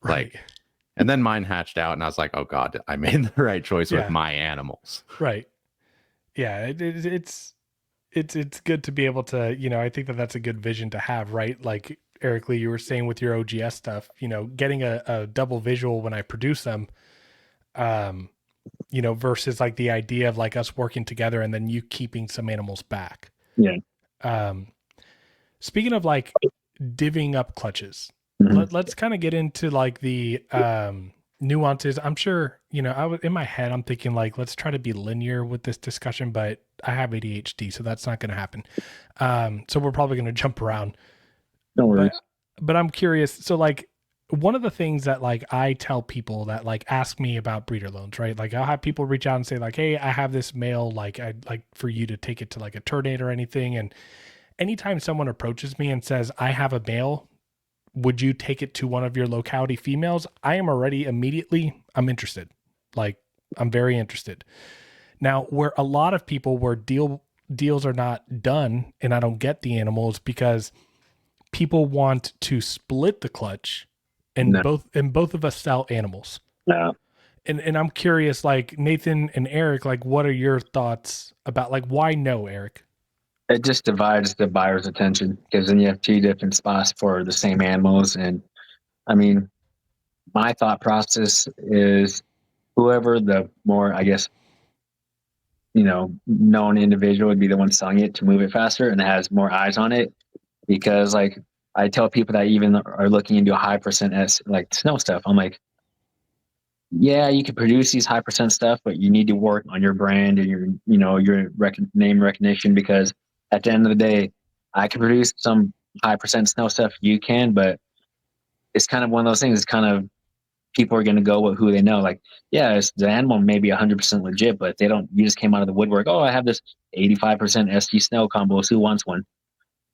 Right. Like, and then mine hatched out and I was like, oh God, I made the right choice with my animals. Right. Yeah. It's good to be able to, you know, I think that's a good vision to have, right? Like Eric Lee, you were saying with your OGS stuff, you know, getting a double visual when I produce them, you know, versus like the idea of like us working together and then you keeping some animals back. Yeah. Speaking of like divvying up clutches, let's kind of get into like the nuances. I'm sure, you know, in my head, I'm thinking like, let's try to be linear with this discussion, but I have ADHD, so that's not going to happen. So we're probably going to jump around. No worries. But I'm curious. So like one of the things that like I tell people that like ask me about breeder loans, right? Like I'll have people reach out and say like, hey, I have this male, like I'd like for you to take it to like a tournament or anything. And anytime someone approaches me and says, I have a male, would you take it to one of your locality females? I am already I'm interested. Like I'm very interested. Now, where a lot of people where deals are not done and I don't get the animals because people want to split the clutch and both of us sell animals. No. And I'm curious, like Nathan and Eric, like what are your thoughts about like why no, Eric? It just divides the buyer's attention because then you have two different spots for the same animals. And I mean, my thought process is whoever the more, I guess, you know, known individual would be the one selling it to move it faster and it has more eyes on it. Because like I tell people that even are looking into a high percent like snow stuff, I'm like, yeah, you can produce these high percent stuff, but you need to work on your brand and your, you know, your name recognition, because at the end of the day, I can produce some high percent snow stuff, you can, but it's kind of one of those things. It's kind of people are going to go with who they know. Like, yeah, the animal may be 100% legit, but they don't. You just came out of the woodwork. Oh, I have this 85% SG snow combos. Who wants one?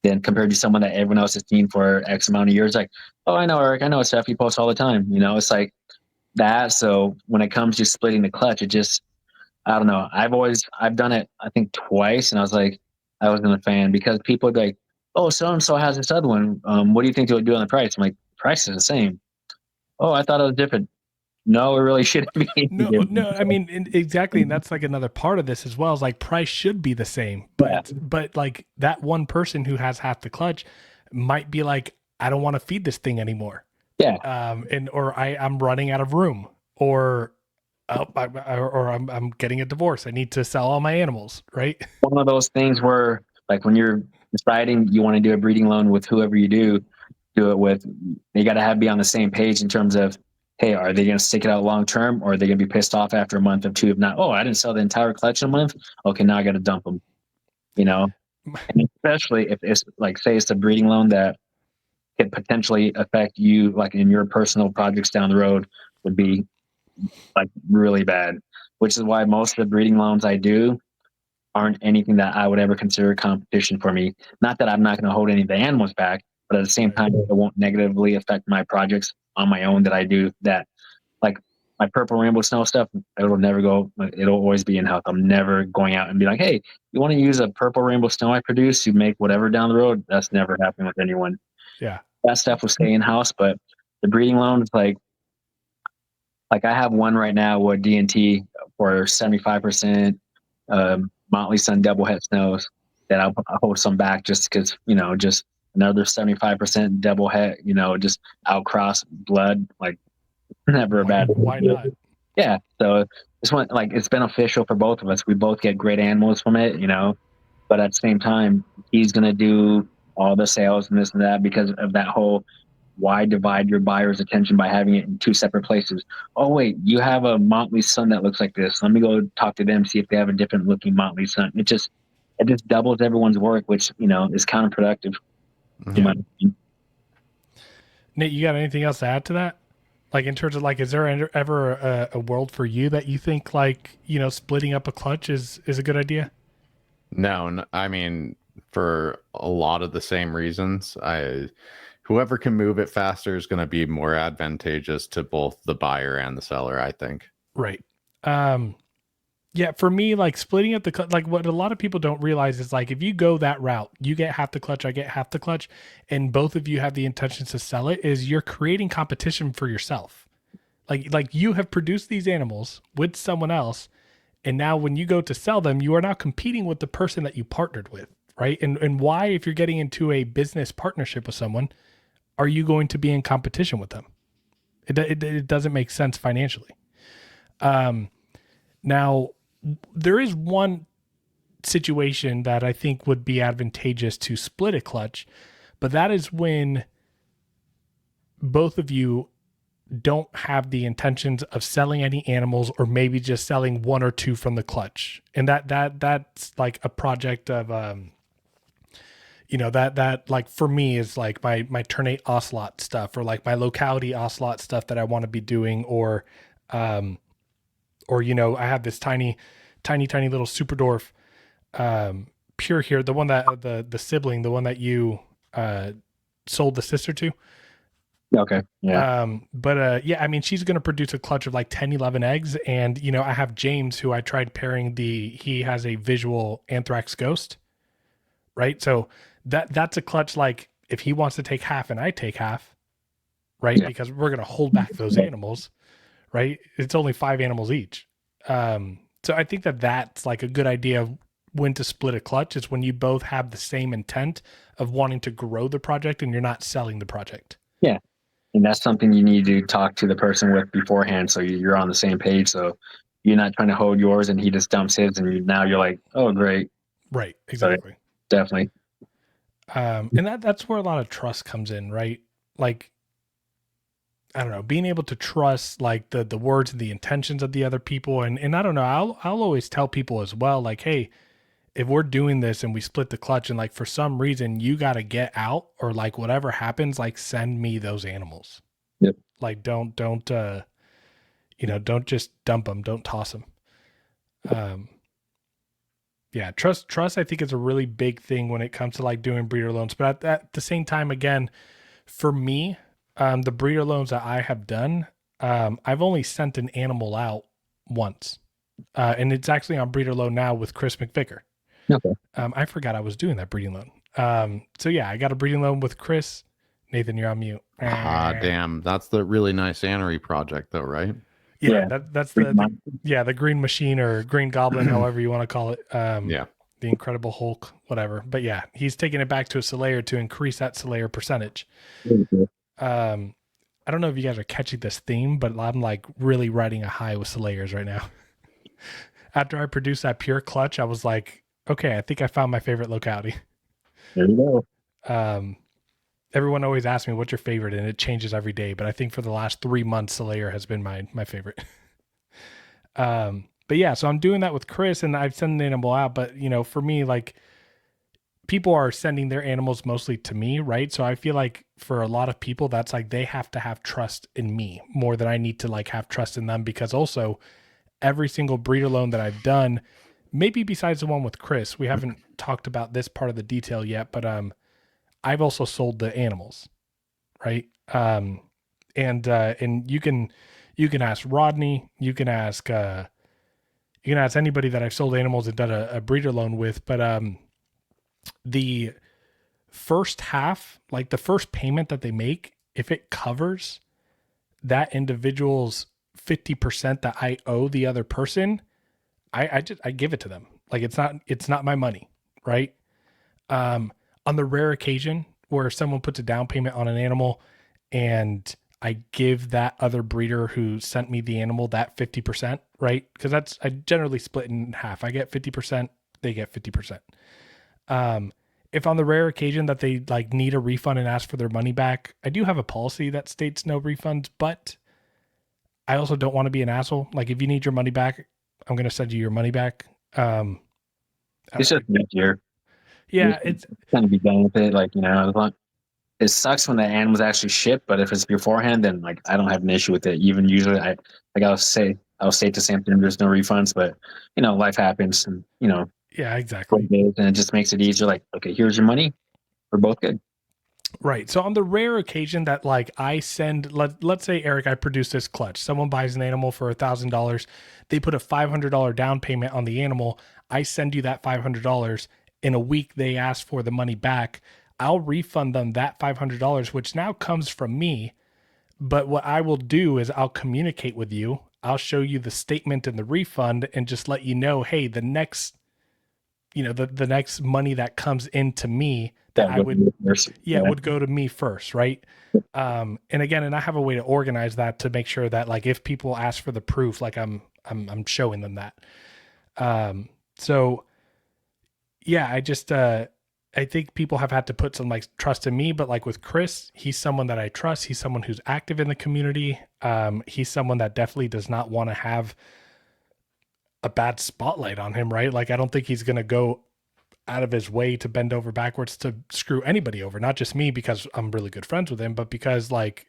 Then compared to someone that everyone else has seen for X amount of years, like, oh, I know Eric, I know Steph, he posts all the time. It's like that. So when it comes to splitting the clutch, it just, I don't know. I've done it, I think twice, and I wasn't a fan because people would be like, oh, so and so has this other one. What do you think they would do on the price? I'm like, price is the same. Oh, I thought it was different. No, it really shouldn't be any No, different. no, I mean, exactly. And that's like another part of this as well, is like price should be the same, but like that one person who has half the clutch might be like, I don't want to feed this thing anymore. Yeah. Or I'm running out of room, or I'm getting a divorce. I need to sell all my animals. Right. One of those things where, like, when you're deciding you want to do a breeding loan with whoever you do it with, you got to be on the same page in terms of, hey, are they going to stick it out long term, or are they going to be pissed off after a month or two of not, oh, I didn't sell the entire clutch in a month. Okay, now I got to dump them. And especially if it's like, say it's a breeding loan that could potentially affect you, like in your personal projects down the road, would be like really bad. Which is why most of the breeding loans I do aren't anything that I would ever consider competition for me. Not that I'm not going to hold any of the animals back, but at the same time, it won't negatively affect my projects on my own that I do. That, like, my purple rainbow snow stuff, it'll never go. It'll always be in house. I'm never going out and be like, hey, you want to use a purple rainbow snow I produce to make whatever down the road? That's never happened with anyone. Yeah, that stuff will stay in house. But the breeding loan is like I have one right now with DNT for 75% Motley Sun double het snows that I'll hold some back just because, just another 75% double het, just outcross blood, like never a bad. Why not? Yeah. So this one, like, it's beneficial for both of us. We both get great animals from it, but at the same time, he's going to do all the sales and this and that because of that whole, why divide your buyer's attention by having it in two separate places? Oh, wait, you have a Motley Sun that looks like this. Let me go talk to them, see if they have a different looking Motley Sun. It just doubles everyone's work, which, is counterproductive. Yeah. Nate, you got anything else to add to that? Like, in terms of, like, is there ever a world for you that you think, like, splitting up a clutch is a good idea? No, I mean, for a lot of the same reasons, whoever can move it faster is going to be more advantageous to both the buyer and the seller, I think. Right. Yeah, for me, like, splitting up the clutch, like, what a lot of people don't realize is, like, if you go that route, you get half the clutch, I get half the clutch, and both of you have the intentions to sell it, is you're creating competition for yourself. Like you have produced these animals with someone else, and now when you go to sell them, you are now competing with the person that you partnered with, right? And why, if you're getting into a business partnership with someone, are you going to be in competition with them? It doesn't make sense financially. Now, there is one situation that I think would be advantageous to split a clutch, but that is when both of you don't have the intentions of selling any animals, or maybe just selling one or two from the clutch. And that's like a project of, that like for me is like my Ternate Ocelot stuff, or like my locality Ocelot stuff that I want to be doing, or I have this tiny little super Dwarf, pure here, the one that the sibling, the one that you sold the sister to. Okay. Yeah. I mean, she's going to produce a clutch of like 10, 11 eggs. And, I have James, who I tried pairing he has a visual anthrax ghost, right? So that's a clutch. Like, if he wants to take half and I take half, right? Yeah. Because we're going to hold back those animals, right? It's only 5 animals each. So I think that's like a good idea of when to split a clutch, is when you both have the same intent of wanting to grow the project and you're not selling the project. Yeah. And that's something you need to talk to the person with beforehand, so you're on the same page. So you're not trying to hold yours and he just dumps his, and now you're like, oh, great. Right. Exactly. So, definitely. And that's where a lot of trust comes in, right? Like, I don't know, being able to trust like the words and the intentions of the other people. And I don't know, I'll always tell people as well, like, hey, if we're doing this and we split the clutch and like for some reason you got to get out, or like whatever happens, like send me those animals. Yep. Like don't don't just dump them, don't toss them. Yeah, trust I think is a really big thing when it comes to like doing breeder loans. But at the same time, again, for me, the breeder loans that I have done, I've only sent an animal out once. And it's actually on breeder loan now with Chris McVicker. Okay. I forgot I was doing that breeding loan. So yeah, I got a breeding loan with Chris. Nathan, you're on mute. Damn. That's the really nice Annery project though, right? Yeah, that's the Green Machine or Green Goblin, however you want to call it. Yeah. The Incredible Hulk, whatever. But yeah, he's taking it back to a Slayer to increase that Slayer percentage. I don't know if you guys are catching this theme, but I'm like really riding a high with Slayers right now. After I produced that pure clutch, I was like, okay, I think I found my favorite locality. There you go. Everyone always asks me what's your favorite, and it changes every day. But I think for the last 3 months, Slayer has been my favorite. But yeah, so I'm doing that with Chris, and I've sent an animal out. But for me, like people are sending their animals mostly to me, right? So I feel like for a lot of people, that's like they have to have trust in me more than I need to like have trust in them, because also every single breeder loan that I've done, maybe besides the one with Chris, we haven't talked about this part of the detail yet, but I've also sold the animals, right? And you can ask Rodney, you can ask anybody that I've sold animals and done a breeder loan with, but the first half, like the first payment that they make, if it covers that individual's 50% that I owe the other person, I give it to them. Like it's not my money, right? On the rare occasion where someone puts a down payment on an animal and I give that other breeder who sent me the animal that 50%, right? Because I generally split in half. I get 50%, they get 50%. If on the rare occasion that they like need a refund and ask for their money back, I do have a policy that states no refunds, but I also don't want to be an asshole. Like if you need your money back, I'm going to send you your money back. It's just easier. Yeah, it's kind of be done with it. Like, it sucks when the animal's actually shipped, but if it's beforehand, then like I don't have an issue with it. Even usually, I'll say to Samson, there's no refunds, but life happens, and yeah, exactly, and it just makes it easier. Like, okay, here's your money, we're both good. Right. So on the rare occasion that like I send, let's say Eric, I produce this clutch. Someone buys an animal for $1,000. They put a $500 down payment on the animal. I send you that $500. In a week, they ask for the money back. I'll refund them that $500, which now comes from me. But what I will do is I'll communicate with you. I'll show you the statement and the refund and just let you know, hey, the next, the next money that comes into me that I would, would go to me first. Right. And I have a way to organize that to make sure that like, if people ask for the proof, like I'm showing them that. So yeah, I think people have had to put some like trust in me, but like with Chris, he's someone that I trust. He's someone who's active in the community. He's someone that definitely does not want to have a bad spotlight on him, right? Like, I don't think he's going to go out of his way to bend over backwards to screw anybody over, not just me because I'm really good friends with him, but because like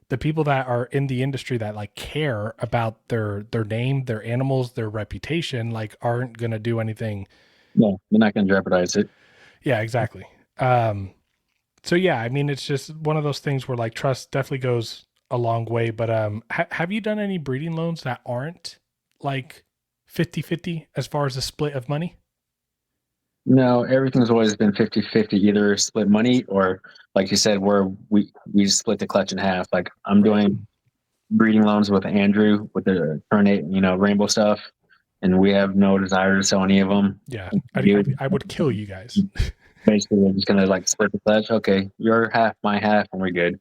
the people that are in the industry that like care about their name, their animals, their reputation, like aren't going to do anything. No, they're not going to jeopardize it. Yeah, exactly. So yeah, I mean, it's just one of those things where like trust definitely goes a long way, but have you done any breeding loans that aren't like 50-50 as far as the split of money? No, everything's always been 50-50, either split money or like you said, where we split the clutch in half. Like I'm doing breeding loans with Andrew with the Tornado, rainbow stuff, and we have no desire to sell any of them. Yeah, I would kill you guys. Basically, we're just gonna like split the clutch. Okay, your half, my half, and we're good.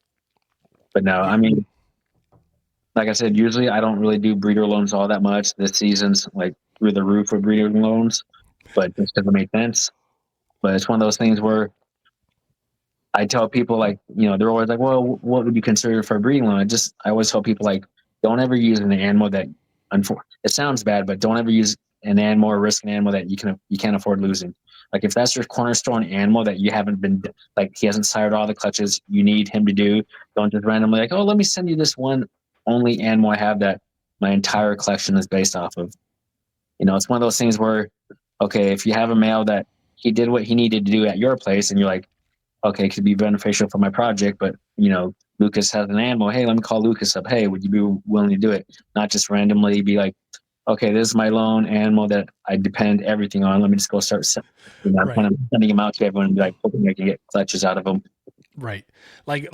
But no, I mean, like I said, usually I don't really do breeder loans all that much. This season's like through the roof with breeder loans, but just because it makes sense. But it's one of those things where I tell people like, they're always like, well, what would you consider for a breeding loan? I always tell people like, don't ever use an animal that, it sounds bad, but don't ever use an animal or risk an animal that you can't afford losing. like if that's your cornerstone animal that you haven't been like he hasn't sired all the clutches you need him to do, don't just randomly like, oh, let me send you this one only animal I have that my entire collection is based off of. It's one of those things where, okay, if you have a male that he did what he needed to do at your place, and you're like, okay, it could be beneficial for my project, but Lucas has an animal. Hey, let me call Lucas up. Hey, would you be willing to do it? Not just randomly be like, okay, this is my lone animal that I depend everything on. Let me just go start Right. kind of sending him out to everyone and be like, hoping I can get clutches out of them. Right. Like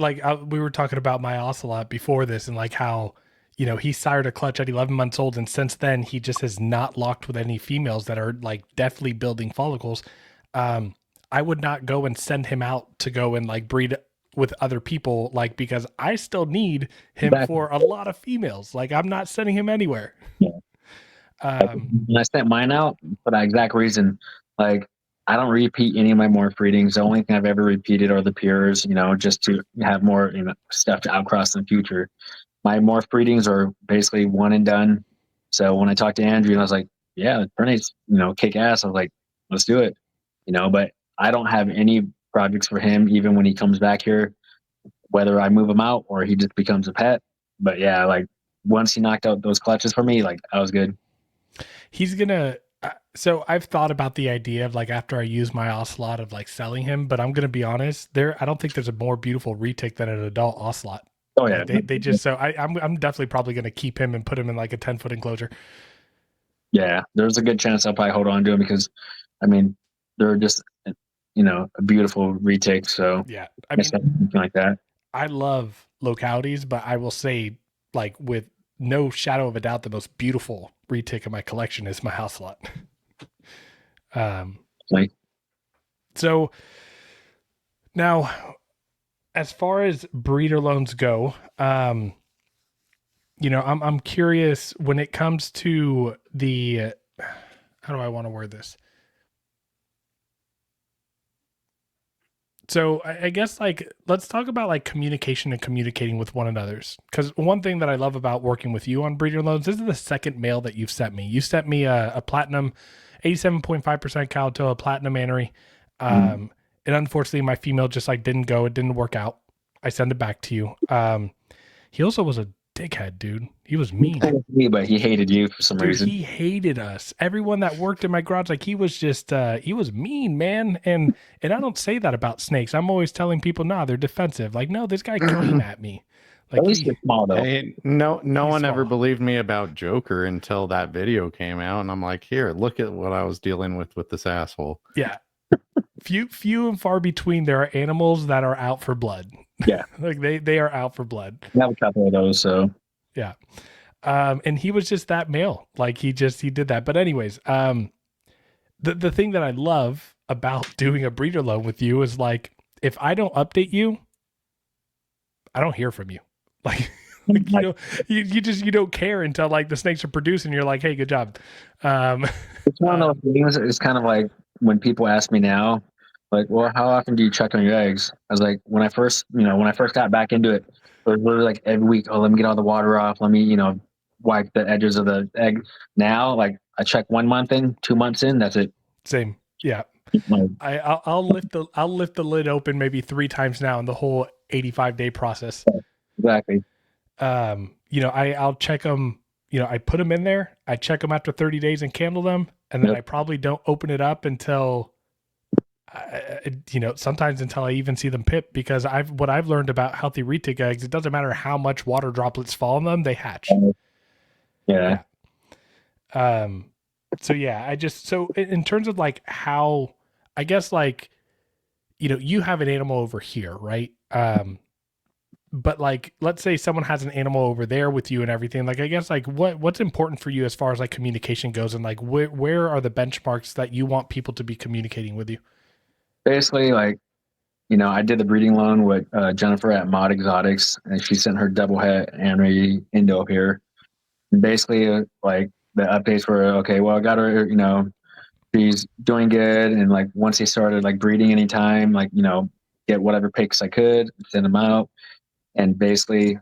we were talking about my ocelot before this, and like how, he sired a clutch at 11 months old. And since then he just has not locked with any females that are like definitely building follicles. I would not go and send him out to go and like breed with other people, like, because I still need him for a lot of females. Like, I'm not sending him anywhere. Yeah. When I sent mine out for that exact reason, like, I don't repeat any of my morph breedings. The only thing I've ever repeated are the pures, just to have more stuff to outcross in the future. My morph breedings are basically one and done. So when I talked to Andrew, and I was like, yeah, Bernie's, kick ass. I was like, let's do it, but I don't have any projects for him, even when he comes back here, whether I move him out or he just becomes a pet. But yeah, like once he knocked out those clutches for me, like I was good. He's gonna. So I've thought about the idea of like after I use my ocelot of like selling him, but I'm gonna be honest, I don't think there's a more beautiful retic than an adult ocelot. Oh yeah, like they just so I'm definitely probably gonna keep him and put him in like a 10-foot enclosure. Yeah, there's a good chance I'll probably hold on to him because, I mean, they're just a beautiful retic. So yeah, I mean, something like that. I love localities, but I will say, like, with no shadow of a doubt, the most beautiful retic in my collection is my ocelot. So now, as far as breeder loans go, I'm curious when it comes to the, how do I want to word this? So I guess like, let's talk about like communication and communicating with one another's. Because one thing that I love about working with you on breeder loans, this is the second mail that you've sent me. You sent me a platinum, 87.5% Calico, a platinum Anery. And unfortunately my female just like didn't go. It didn't work out. I sent it back to you. He also was a dickhead, dude. He was mean. But he hated you for some reason. He hated us. Everyone that worked in my garage, like he was just he was mean, man. And I don't say that about snakes. I'm always telling people, nah, they're defensive. Like, no, this guy came at me. Like, at least small though. Hey, no one ever believed me about Joker until that video came out, and I'm like, here, look at what I was dealing with this asshole. Yeah. Few and far between there are animals that are out for blood. Yeah. Like they are out for blood. We have a couple of those, so yeah. And he was just that male. Like he did that. But anyways, the thing that I love about doing a breeder loan with you is like, if I don't update you, I don't hear from you. Like you don't care until like the snakes are producing. You're like, hey, good job. It's one of those things. It's kind of like when people ask me now, like, well, how often do you check on your eggs? I was like, when I first got back into it, it was literally like every week. Oh, let me get all the water off. Let me, wipe the edges of the egg. Now, like I check 1 month in, 2 months in. That's it. Same. Yeah. I'll lift the lid open maybe 3 times now in the whole 85-day process. Exactly. I'll check them. I put them in there. I check them after 30 days and candle them, and then I probably don't open it up until, sometimes until I even see them pip. Because what I've learned about healthy retic eggs, it doesn't matter how much water droplets fall on them, they hatch. Yeah. So yeah, so in terms of like how, I guess like, you have an animal over here, right? But like, let's say someone has an animal over there with you and everything. Like, I guess like what's important for you as far as like communication goes, and like where are the benchmarks that you want people to be communicating with you? Basically, like, I did the breeding loan with Jennifer at Mod Exotics, and she sent her double het Anery Indo here. And basically, like the updates were okay. Well, I got her. She's doing good, and like once he started like breeding anytime, like get whatever pics I could, send them out. And basically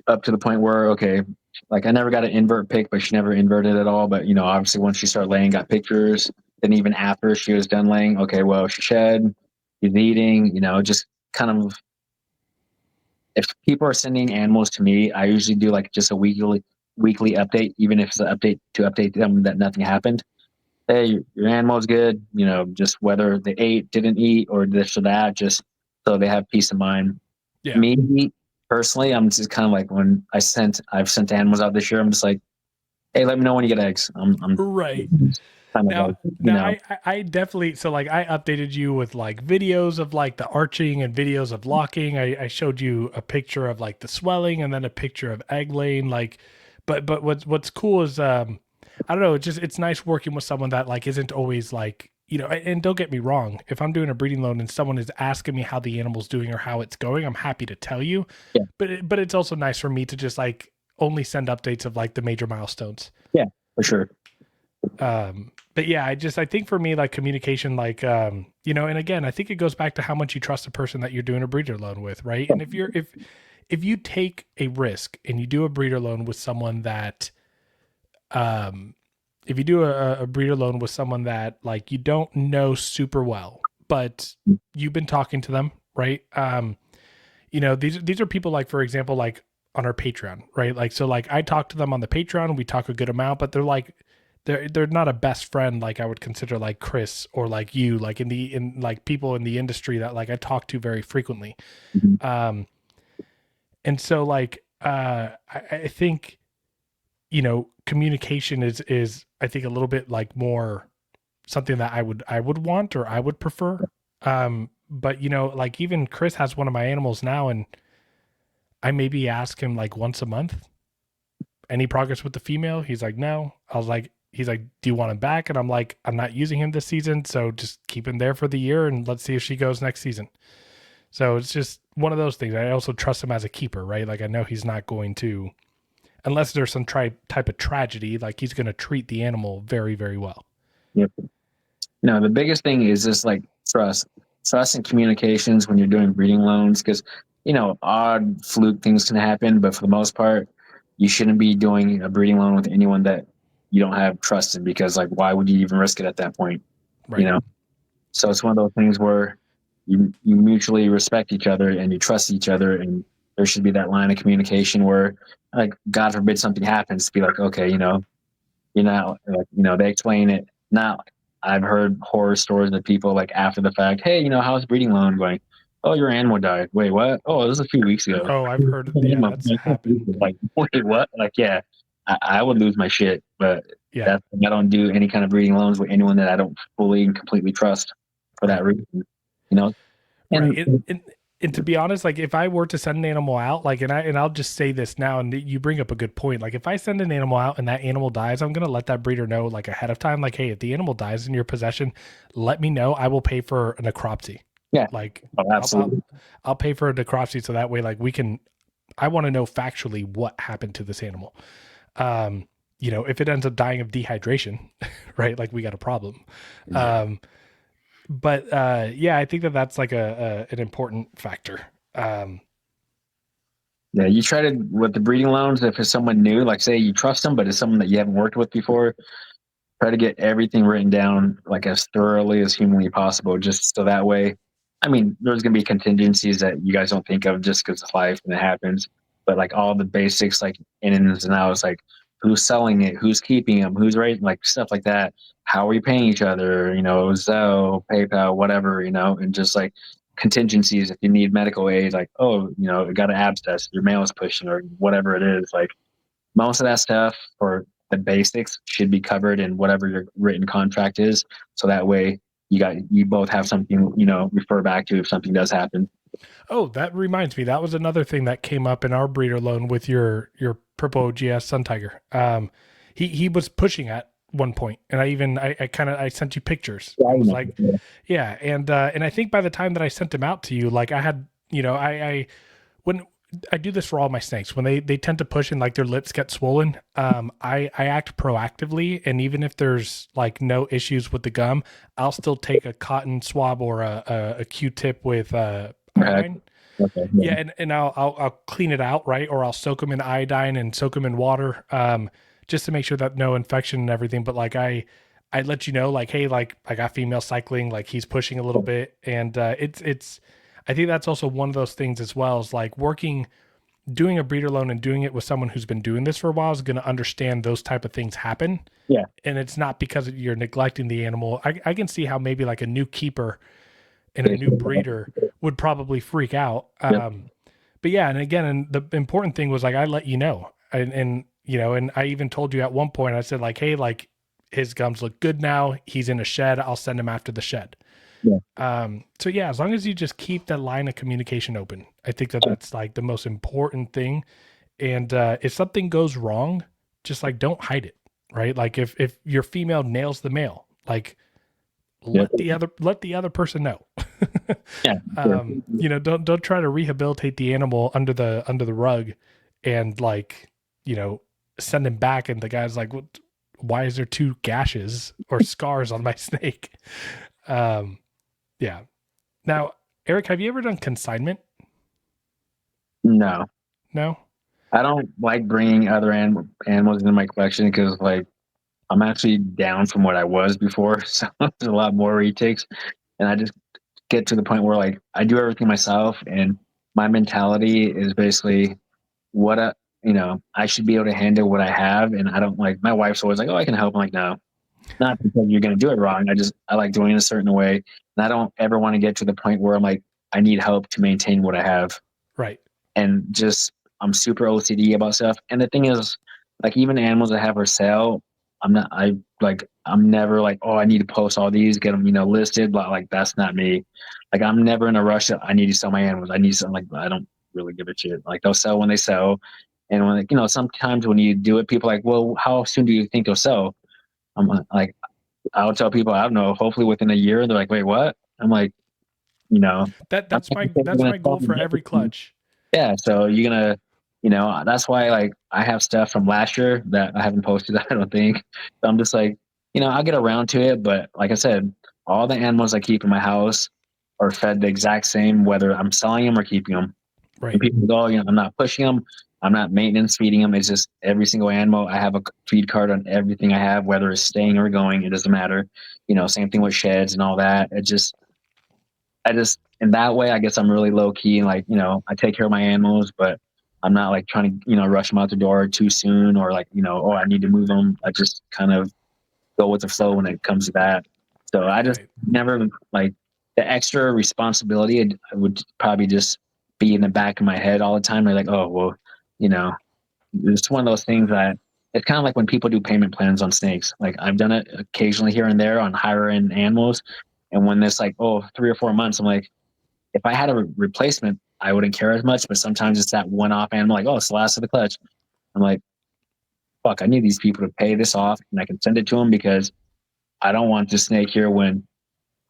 up to the point where, okay, like I never got an invert pick, but she never inverted at all. But, obviously once she started laying, got pictures. Then even after she was done laying, okay, well, she shed, she's eating, just kind of, if people are sending animals to me, I usually do like just a weekly update, even if it's an update to update them that nothing happened. Hey, your animal's good, just whether they ate, didn't eat, or this or that, just so they have peace of mind. Yeah. Me personally, I'm just kind of like, when I've sent animals out this year, I'm just like, hey, let me know when you get eggs. I'm Right. kind of Now, like, I definitely, so like I updated you with like videos of like the arching and videos of locking. I showed you a picture of like the swelling and then a picture of egg laying. Like, but what's cool is, I don't know, it's nice working with someone that like isn't always like, and don't get me wrong, if I'm doing a breeding loan and someone is asking me how the animal's doing or how it's going, I'm happy to tell you. Yeah. But it's also nice for me to just like only send updates of like the major milestones. yeah, for sure. But yeah, I think for me, like communication, like, and again, I think it goes back to how much you trust the person that you're doing a breeder loan with. Right. And if you take a risk and you do a breeder loan with someone that, if you do a breeder loan with someone that like you don't know super well, but you've been talking to them, right? These are people like, for example, like on our Patreon, right? Like, so like I talk to them on the Patreon, we talk a good amount, but they're not a best friend like I would consider like Chris or like you, like in like people in the industry that like I talk to very frequently. Mhm. And so like I think communication is I think a little bit like more something that I would want or I would prefer. But like even Chris has one of my animals now, and I maybe ask him like once a month, any progress with the female? He's like, no. He's like, do you want him back? And I'm like, I'm not using him this season, so just keep him there for the year and let's see if she goes next season. So it's just one of those things. I also trust him as a keeper, right? Like I know he's not going to, unless there's some type of tragedy, like he's going to treat the animal very, very well. Yep. No, the biggest thing is just like trust and communications when you're doing breeding loans, because odd fluke things can happen, but for the most part, you shouldn't be doing a breeding loan with anyone that you don't have trust in, because like, why would you even risk it at that point? Right. So it's one of those things where you mutually respect each other and you trust each other, and there should be that line of communication where, like, God forbid something happens, to be like, okay, like, they explain it. Now, I've heard horror stories of people like after the fact, hey, how's breeding loan going? Oh, your animal died. Wait, what? Oh, this was a few weeks ago. Oh, I've heard. Yeah, that's happened. Like, wait, what? Like, yeah, I would lose my shit, but Yeah. I don't do any kind of breeding loans with anyone that I don't fully and completely trust for that reason. And, Right. And to be honest, like if I were to send an animal out, like, and I'll just say this now, and you bring up a good point. Like if I send an animal out and that animal dies, I'm going to let that breeder know like ahead of time, like, hey, if the animal dies in your possession, let me know. I will pay for a necropsy. Yeah. Like absolutely. I'll pay for a necropsy. So that way, like I want to know factually what happened to this animal. If it ends up dying of dehydration, right? Like we got a problem. Yeah. But yeah, I think that's like an important factor. Yeah, you try to, with the breeding loans, if it's someone new, like say you trust them, but it's someone that you haven't worked with before, try to get everything written down like as thoroughly as humanly possible, just so that way, I mean, there's going to be contingencies that you guys don't think of just because it's life and it happens, but like all the basics, like ins and outs, like who's selling it, who's keeping them, who's rating, like stuff like that. How are we paying each other? Zelle, PayPal, whatever, and just like contingencies if you need medical aid, like, oh, it got an abscess, your mail is pushing, or whatever it is. Like most of that stuff, or the basics, should be covered in whatever your written contract is. So that way you both have something, refer back to if something does happen. Oh, that reminds me. That was another thing that came up in our breeder loan with your purple OGS Sun Tiger. He was pushing at one point, and I sent you pictures. I was like, yeah, and I think by the time that I sent him out to you, like I had, when I do this for all my snakes, when they tend to push and like their lips get swollen, I act proactively, and even if there's like no issues with the gum, I'll still take a cotton swab or a Q-tip with iodine. Okay. Yeah, and I'll clean it out, right? Or I'll soak them in iodine and soak them in water, just to make sure that no infection and everything. But like I I'd let you know, like, hey, like I got female cycling, like he's pushing a little bit. And it's I think that's also one of those things as well, is like doing a breeder loan and doing it with someone who's been doing this for a while is going to understand those type of things happen. Yeah. And it's not because you're neglecting the animal. I can see how maybe like a new keeper and a new breeder would probably freak out. But yeah, and again, and the important thing was like, I let you know, and you know, and I even told you at one point, I said like, hey, like his gums look good now. He's in a shed. I'll send him after the shed. Yeah. So yeah, as long as you just keep that line of communication open, I think that's like the most important thing. And if something goes wrong, just like don't hide it, right? Like if your female nails the male, like let the other person know. Yeah. You know, don't try to rehabilitate the animal under the rug and like, you know, send him back and the guy's like, what, why is there 2 gashes or scars on my snake? Yeah. Now, Eric, have you ever done consignment? No, No? I don't like bringing other animals into my collection because like I'm actually down from what I was before. So there's a lot more retakes, and I just get to the point where like I do everything myself, and my mentality is basically what I should be able to handle what I have, and I don't like. My wife's always like, "Oh, I can help." I'm like, no, not because you're going to do it wrong. I like doing it a certain way, and I don't ever want to get to the point where I'm like, I need help to maintain what I have. Right. And just I'm super OCD about stuff. And the thing is, like even animals I have for sale, I'm never like, oh, I need to post all these, get them, listed. But like that's not me. Like I'm never in a rush. I need to sell my animals. I need something like I don't really give a shit. Like they'll sell when they sell. And when sometimes when you do it, people are like, well, how soon do you think they'll sell? I'm like, I'll tell people, I don't know, hopefully within a year. They're like, wait, what? I'm like, That's my goal for every clutch. yeah, so you're gonna, that's why like I have stuff from last year that I haven't posted. I don't think. So I'm just like, I'll get around to it. But like I said, all the animals I keep in my house are fed the exact same, whether I'm selling them or keeping them. Right. And people go, I'm not pushing them. I'm not maintenance feeding them. It's just every single animal. I have a feed card on everything I have, whether it's staying or going. It doesn't matter. Same thing with sheds and all that. I just in that way, I guess I'm really low key and like, I take care of my animals, but I'm not like trying to, rush them out the door too soon or like, oh, I need to move them. I just kind of go with the flow when it comes to that. So I just never like the extra responsibility. I would probably just be in the back of my head all the time. Like, oh, well, it's one of those things that it's kind of like when people do payment plans on snakes. Like I've done it occasionally here and there on higher end animals. And when it's like, 3 or 4 months, I'm like, if I had a replacement, I wouldn't care as much. But sometimes it's that one-off animal, like, oh, it's the last of the clutch. I'm like, fuck, I need these people to pay this off, and I can send it to them because I don't want this snake here when,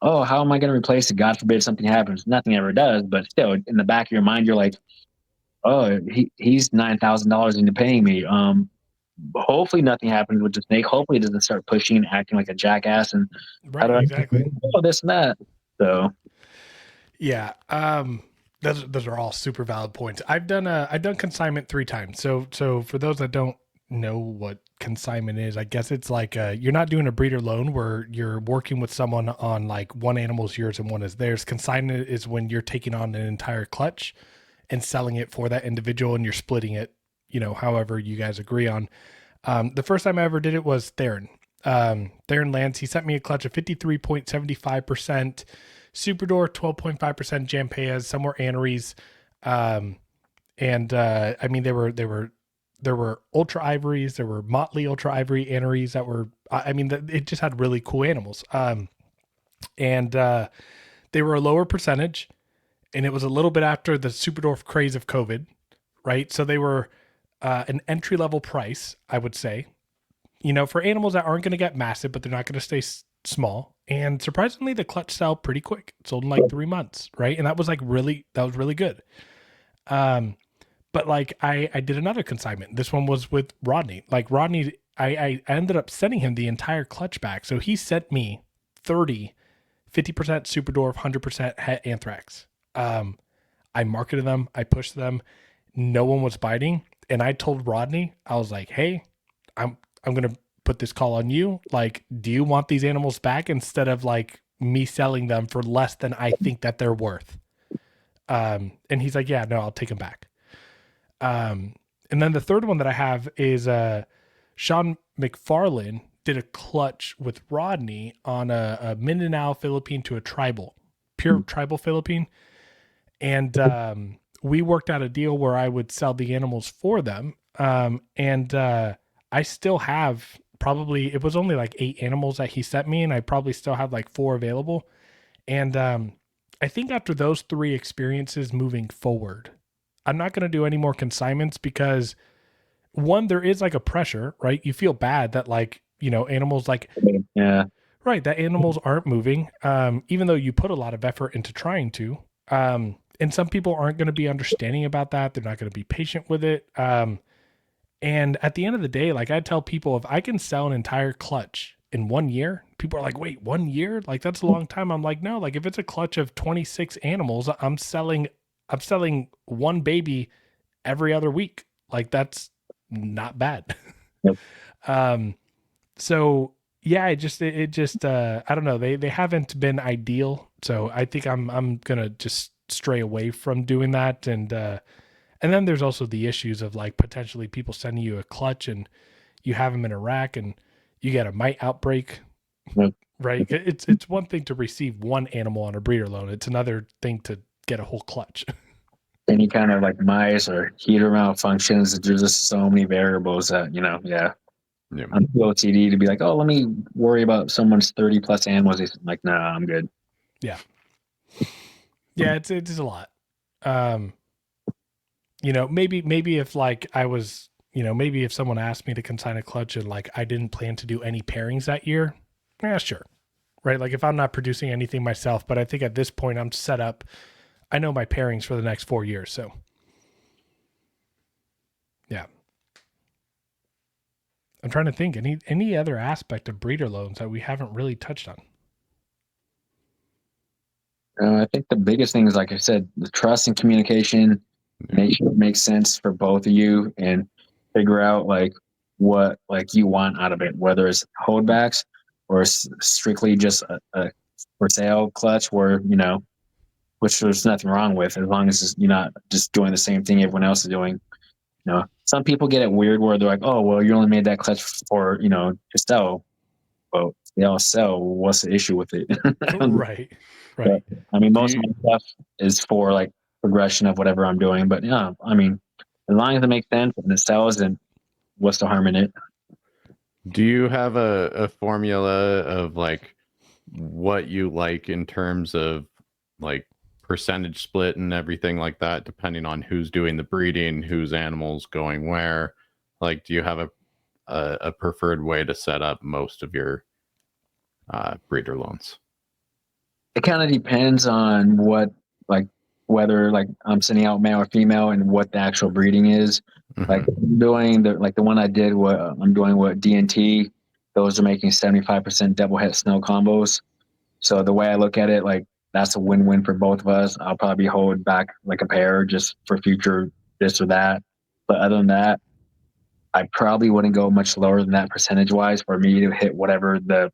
oh, how am I going to replace it? God forbid something happens. Nothing ever does, but still, in the back of your mind, you're like, oh, he's $9,000 into paying me. Hopefully nothing happens with the snake. Hopefully it doesn't start pushing and acting like a jackass and Exactly. This and that. So yeah, those are all super valid points. I've done consignment 3 times. So for those that don't know what consignment is, I guess it's like you're not doing a breeder loan where you're working with someone on like one animal's yours and one is theirs. Consignment is when you're taking on an entire clutch and selling it for that individual and you're splitting it, however you guys agree on. The first time I ever did it was Theron. Theron Lance, he sent me a clutch of 53.75%, Superdor 12.5% Jampayas, some were Aneries. I mean, there were Ultra Ivories, there were Motley Ultra Ivory Aneries that were, it just had really cool animals. They were a lower percentage, and it was a little bit after the Superdorf craze of COVID, right? So they were an entry-level price, I would say, for animals that aren't going to get massive, but they're not going to stay small. And surprisingly, the clutch sell pretty quick. It sold in like 3 months, right? And that was really good. But like I did another consignment. This one was with Rodney. Like Rodney, I ended up sending him the entire clutch back. So he sent me 50% Superdorf, 100% het anthrax. I marketed them. I pushed them. No one was biting. And I told Rodney, I was like, hey, I'm going to put this call on you. Like, do you want these animals back instead of like me selling them for less than I think that they're worth? And he's like, yeah, no, I'll take them back. And then the third one that I have is Sean McFarlane did a clutch with Rodney on a Mindanao Philippine to a tribal, pure tribal Philippine. And we worked out a deal where I would sell the animals for them. And I still have probably, it was only like 8 animals that he sent me, and I probably still have like 4 available. And I think after those 3 experiences moving forward, I'm not going to do any more consignments because, one, there is like a pressure, right? You feel bad that like, you know, animals like, Yeah. right, that animals aren't moving, even though you put a lot of effort into trying to. And some people aren't going to be understanding about that. They're not going to be patient with it. And at the end of the day, like I tell people, if I can sell an entire clutch in 1 year, people are like, wait, 1 year? Like that's a long time. I'm like, no, like if it's a clutch of 26 animals, I'm selling one baby every other week. Like that's not bad. Yep. So yeah, it just I don't know. They haven't been ideal. So I think I'm gonna just stray away from doing that. And then there's also the issues of like potentially people sending you a clutch and you have them in a rack and you get a mite outbreak. Yep. Right. It's one thing to receive one animal on a breeder loan. It's another thing to get a whole clutch. Any kind of like mice or heater malfunctions, there's just so many variables that, yeah. I'm too OCD to be like, oh, let me worry about someone's 30 plus animals. He's like, nah, I'm good. Yeah. Yeah, it's a lot. Maybe if like I was, maybe if someone asked me to consign a clutch and like I didn't plan to do any pairings that year, yeah, sure. Right. Like if I'm not producing anything myself, but I think at this point I'm set up. I know my pairings for the next 4 years. So yeah. I'm trying to think any other aspect of breeder loans that we haven't really touched on. I think the biggest thing is, like I said, the trust and communication. Make sure it makes sense for both of you and figure out like what like you want out of it, whether it's holdbacks or strictly just a for sale clutch where, which there's nothing wrong with as long as you're not just doing the same thing everyone else is doing. Some people get it weird where they're like, oh, well, you only made that clutch for, to sell. Well, they all sell. What's the issue with it? Right. But, I mean, most of my stuff is for like progression of whatever I'm doing. But yeah, I mean, as long as it makes sense and it sells, then what's the harm in it? Do you have a formula of like what you like in terms of like percentage split and everything like that, depending on who's doing the breeding, whose animals going where? Like, do you have a preferred way to set up most of your breeder loans? It kind of depends on what, like, whether like I'm sending out male or female and what the actual breeding is. Mm-hmm. Like doing the one I did, what I'm doing with DNT, those are making 75% double het snow combos. So the way I look at it, like that's a win-win for both of us. I'll probably hold back like a pair just for future this or that. But other than that, I probably wouldn't go much lower than that percentage-wise for me to hit whatever the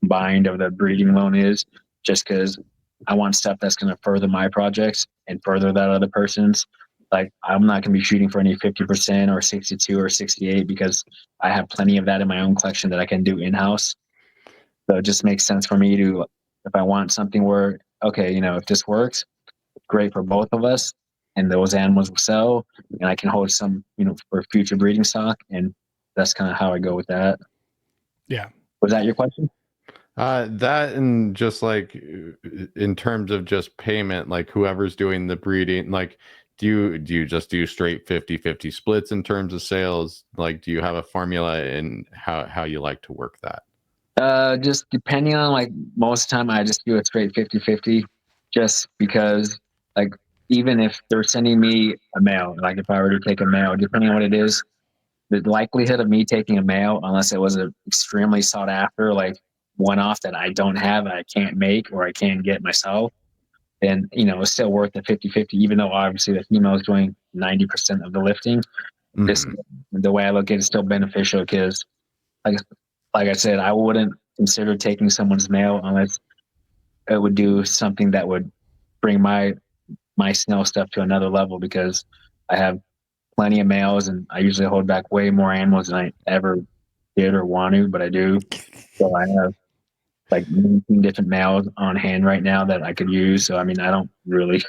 bind of the breeding loan is, just because I want stuff that's going to further my projects and further that other person's. Like I'm not going to be shooting for any 50% or 62 or 68 because I have plenty of that in my own collection that I can do in-house. So it just makes sense for me to, if I want something where, okay, if this works, it's great for both of us and those animals will sell and I can hold some, for future breeding stock. And that's kind of how I go with that. Yeah. Was that your question? That and just like in terms of just payment, like whoever's doing the breeding, like do you just do straight 50-50 splits in terms of sales? Like, do you have a formula in how you like to work that? Just depending on like most of the time I just do a straight 50-50 just because like even if they're sending me a male, like if I were to take a male, depending on what it is, the likelihood of me taking a male, unless it was an extremely sought after, like one off that I don't have and I can't make or I can't get myself, then, it's still worth the 50-50, even though obviously the female is doing 90% of the lifting. Mm-hmm. This, the way I look at it is still beneficial because like like I said, I wouldn't consider taking someone's mail unless it would do something that would bring my snail stuff to another level, because I have plenty of males and I usually hold back way more animals than I ever did or want to, but I do. So I have like 19 different males on hand right now that I could use. So I mean, I don't really,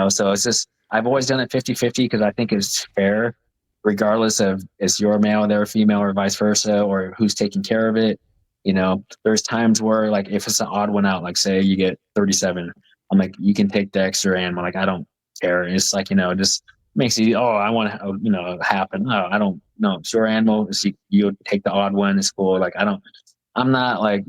so it's just, I've always done it 50-50 because I think it's fair, regardless of is your male there female or vice versa, or who's taking care of it. There's times where like if it's an odd one out, like say you get 37, I'm like, you can take the extra animal. Like I don't care. It's like, just makes it, oh, I want to, happen. No, I don't know. It's your animal. It's, you take the odd one. It's cool. Like I'm not like,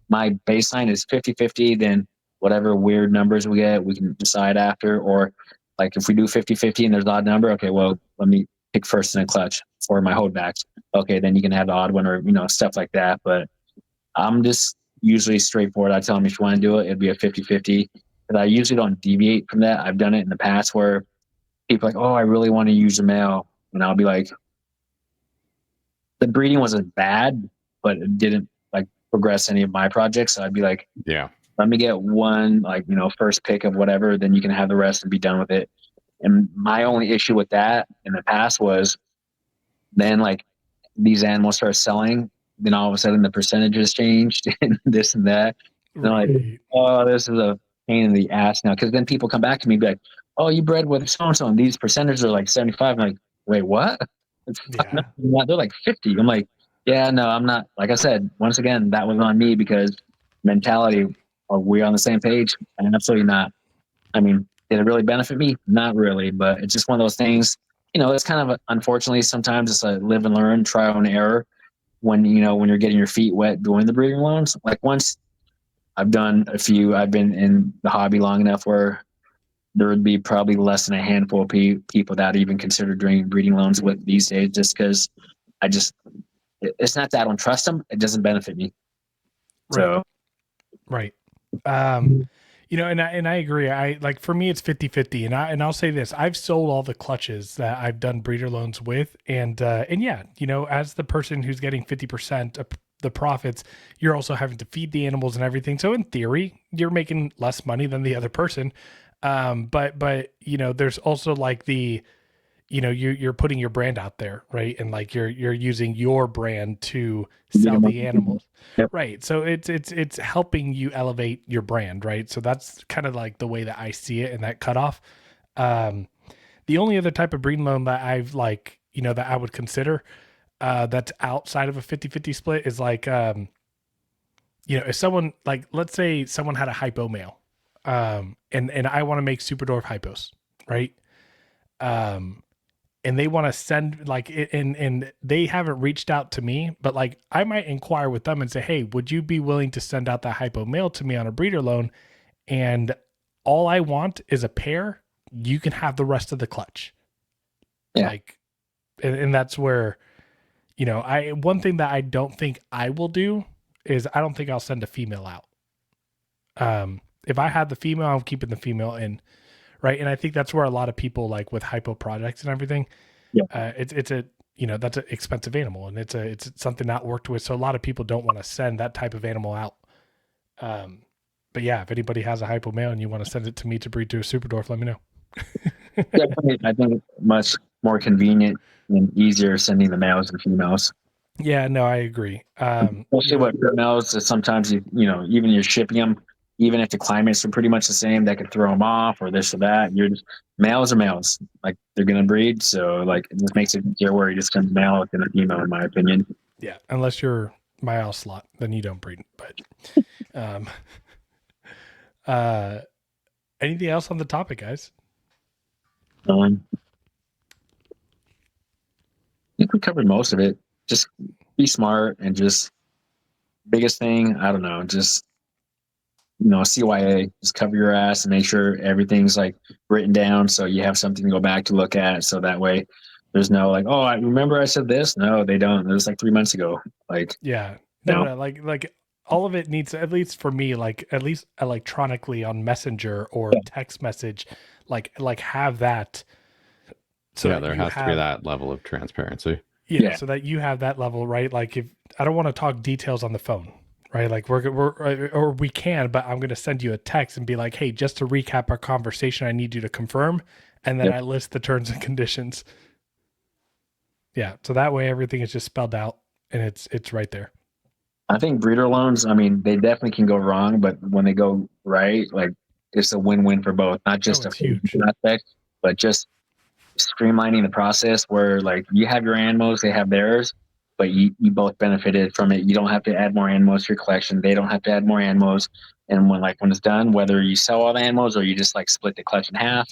my baseline is 50-50. Then whatever weird numbers we get, we can decide after. Or like if we do 50-50 and there's odd number, okay, well, let me pick first in a clutch for my holdbacks. Okay, then you can have the odd one, or, stuff like that. But I'm just usually straightforward. I tell them if you want to do it, it'd be a 50-50. Because I usually don't deviate from that. I've done it in the past where people are like, oh, I really want to use a male. And I'll be like, the breeding wasn't bad, but it didn't like progress any of my projects. So I'd be like, Yeah. let me get one, like, first pick of whatever, then you can have the rest and be done with it. And my only issue with that in the past was then like these animals start selling, then all of a sudden the percentages changed and this and that. And I'm like, oh, this is a pain in the ass now. Cause then people come back to me and be like, oh, you bred with so-and-so and these percentages are like 75. I'm like, wait, what? Yeah. They're like 50. I'm like, yeah, no, I'm not. Like I said, once again, that was on me because mentality, are we on the same page? Absolutely not. I mean, did it really benefit me? Not really, but it's just one of those things. It's kind of unfortunately sometimes it's a live and learn, trial and error. When you're getting your feet wet doing the breeding loans. Like once I've done a few, I've been in the hobby long enough where there would be probably less than a handful of people that even consider doing breeding loans with these days, just because it's not that I don't trust them. It doesn't benefit me. Right. So, right. And I agree. I like, for me, it's 50-50. And I'll say this, I've sold all the clutches that I've done breeder loans with. And yeah, as the person who's getting 50% of the profits, you're also having to feed the animals and everything. So in theory, you're making less money than the other person. But there's also like you're putting your brand out there, right? And like you're using your brand to sell the animals. Yep. Right. So it's helping you elevate your brand, right? So that's kind of like the way that I see it in that cutoff. The only other type of breeding loan that I've like, that I would consider that's outside of a 50-50 split is like, if someone, like, let's say someone had a hypo male, and I want to make super dwarf hypos, right? And they want to send like it, and they haven't reached out to me, but like I might inquire with them and say, hey, would you be willing to send out that hypo male to me on a breeder loan? And all I want is a pair. You can have the rest of the clutch. Yeah. Like, and that's where, one thing that I don't think I will do is I don't think I'll send a female out. If I had the female, I'm keeping the female in. Right. And I think that's where a lot of people like with hypo projects and everything, it's a, that's an expensive animal and it's something not worked with. So a lot of people don't want to send that type of animal out. But yeah, if anybody has a hypo male and you want to send it to me to breed to a super dwarf, let me know. Definitely, I think it's much more convenient and easier sending the males and females. Yeah, no, I agree. Especially with females, sometimes even you're shipping them, even if the climates are pretty much the same, that could throw them off or this or that. You're just males are males, like they're gonna breed. So like it just makes it easier where you just send male within a female, in my opinion. Yeah, unless you're my owl slot, then you don't breed. But anything else on the topic, guys? I think we covered most of it. Just be smart and just biggest thing, I don't know, just CYA, just cover your ass and make sure everything's like written down so you have something to go back to look at. So that way there's no like, oh, I remember I said this. No, they don't. It was like 3 months ago. Like, yeah, no, like all of it needs, at least for me, like at least electronically on Messenger or text message, like have that. So yeah, there has to be that level of transparency. Yeah. So that you have that level, right? Like if I don't want to talk details on the phone, right? Like we're or we can, but I'm going to send you a text and be like, hey, just to recap our conversation, I need you to confirm. And then Yep. I list the terms and conditions. Yeah. So that way everything is just spelled out and it's right there. I think breeder loans, I mean, they definitely can go wrong, but when they go right, like it's a win-win for both, not just it's huge. aspect, but just streamlining the process where like you have your animals, they have theirs, but you both benefited from it. You don't have to add more animals to your collection. They don't have to add more animals. And when it's done, whether you sell all the animals or you just like split the collection in half,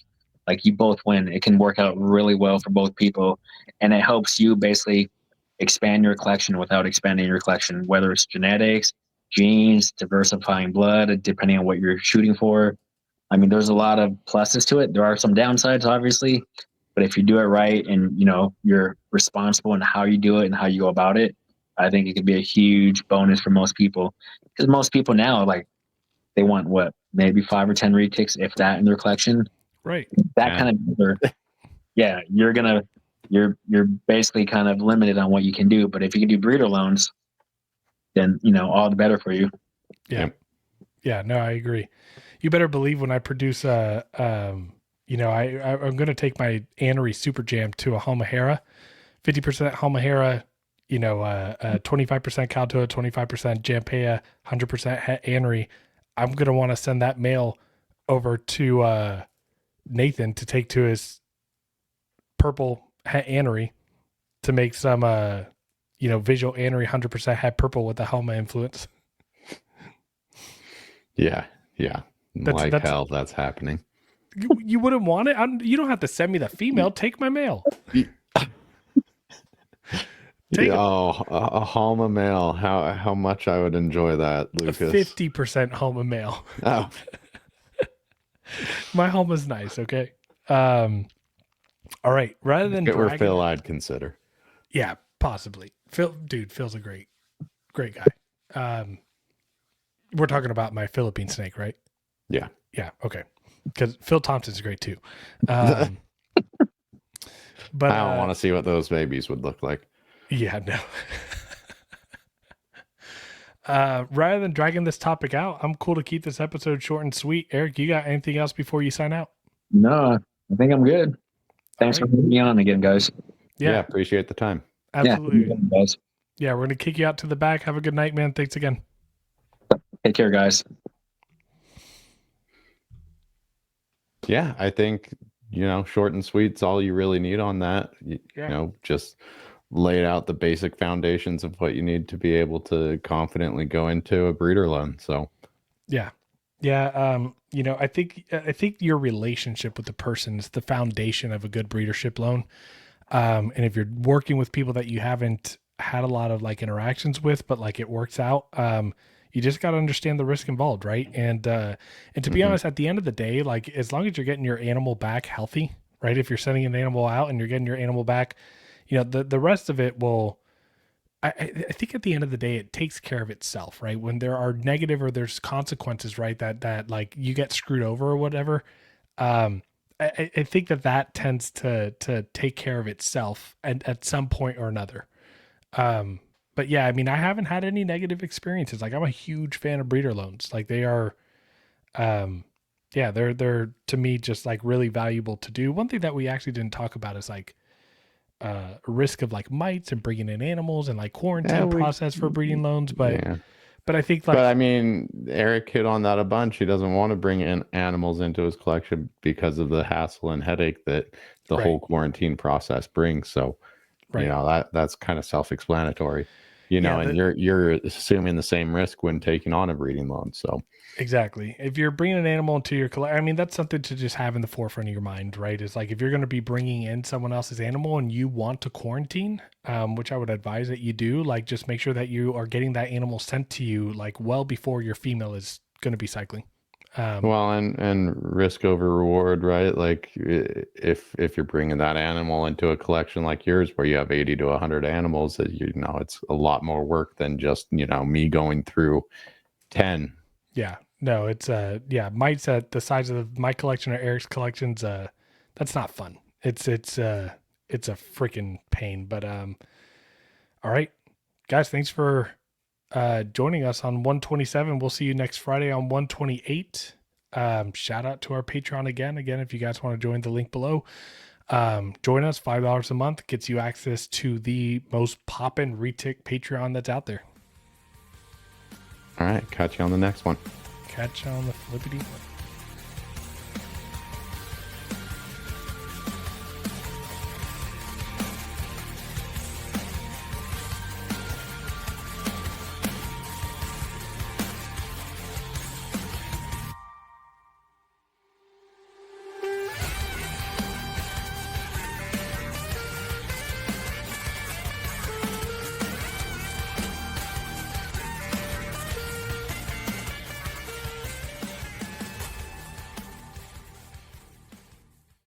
like you both win. It can work out really well for both people. And it helps you basically expand your collection without expanding your collection, whether it's genetics, genes, diversifying blood, depending on what you're shooting for. I mean, there's a lot of pluses to it. There are some downsides, obviously, but if you do it right and you're responsible in how you do it and how you go about it, I think it could be a huge bonus for most people. Because most people now, like, they want what, maybe 5 or 10 retics, if that, in their collection. Right. That kind of, yeah, you're basically kind of limited on what you can do. But if you can do breeder loans, then all the better for you. Yeah. Yeah. No, I agree. You better believe when I produce I'm going to take my Anery Super Jam to a Halmahera, 50% Halmahera, 25% Kaltoa, 25% Jampea, 100% Anery. I'm going to want to send that male over to Nathan to take to his purple Anery to make some, visual Anery 100% het purple with the Halma influence. Yeah. That's hell that's happening. You wouldn't want it? You don't have to send me the female. Take my male. A Halma male. How much I would enjoy that, Lucas. 50% Halma male. Oh. My Halma's nice, okay? All right. Rather than if it were Phil, I'd consider. Yeah, possibly. Phil's a great guy. We're talking about my Philippine snake, right? Yeah. Yeah, okay. Because Phil Thompson's great too. But I don't want to see what those babies would look like. Yeah, no. Rather than dragging this topic out, I'm cool to keep this episode short and sweet. Eric, you got anything else before you sign out? No, I think I'm good. Thanks for having me on again, guys. Yeah, appreciate the time. Absolutely. Yeah, guys. Yeah, we're going to kick you out to the back. Have a good night, man. Thanks again. Take care, guys. Yeah, I think, short and sweet's all you really need on that. Just laid out the basic foundations of what you need to be able to confidently go into a breeder loan. So, yeah. I think your relationship with the person is the foundation of a good breedership loan. And if you're working with people that you haven't had a lot of like interactions with, but like it works out, you just got to understand the risk involved, right? And to be honest, at the end of the day, like as long as you're getting your animal back healthy, right? If you're sending an animal out and you're getting your animal back, the rest of it will, I think at the end of the day, it takes care of itself, right? When there are negative or there's consequences, right? That like you get screwed over or whatever. I think that tends to take care of itself at some point or another. But yeah, I mean, I haven't had any negative experiences. Like I'm a huge fan of breeder loans. Like they are, they're to me just like really valuable to do. One thing that we actually didn't talk about is like risk of like mites and bringing in animals and like quarantine process for breeding loans. But I think like, but I mean, Eric hit on that a bunch. He doesn't want to bring in animals into his collection because of the hassle and headache that the whole quarantine process brings. So, that's kind of self-explanatory. And you're assuming the same risk when taking on a breeding loan. So exactly. If you're bringing an animal into your collection, I mean, that's something to just have in the forefront of your mind, right? It's like if you're going to be bringing in someone else's animal and you want to quarantine, which I would advise that you do, like just make sure that you are getting that animal sent to you like well before your female is going to be cycling. And risk over reward, right? Like if you're bringing that animal into a collection like yours, where you have 80 to 100 animals, it's a lot more work than just, me going through 10. Yeah, no, it's mites at the size of my collection or Eric's collections. That's not fun. It's it's a freaking pain. But all right, guys, thanks for joining us on 127. We'll see you next Friday on 128. Shout out to our Patreon again. If you guys want to join, the link below. Join us. $5 a month gets you access to the most poppin' Retic Patreon that's out there. All right, catch you on the next one. Catch you on the flippity flip.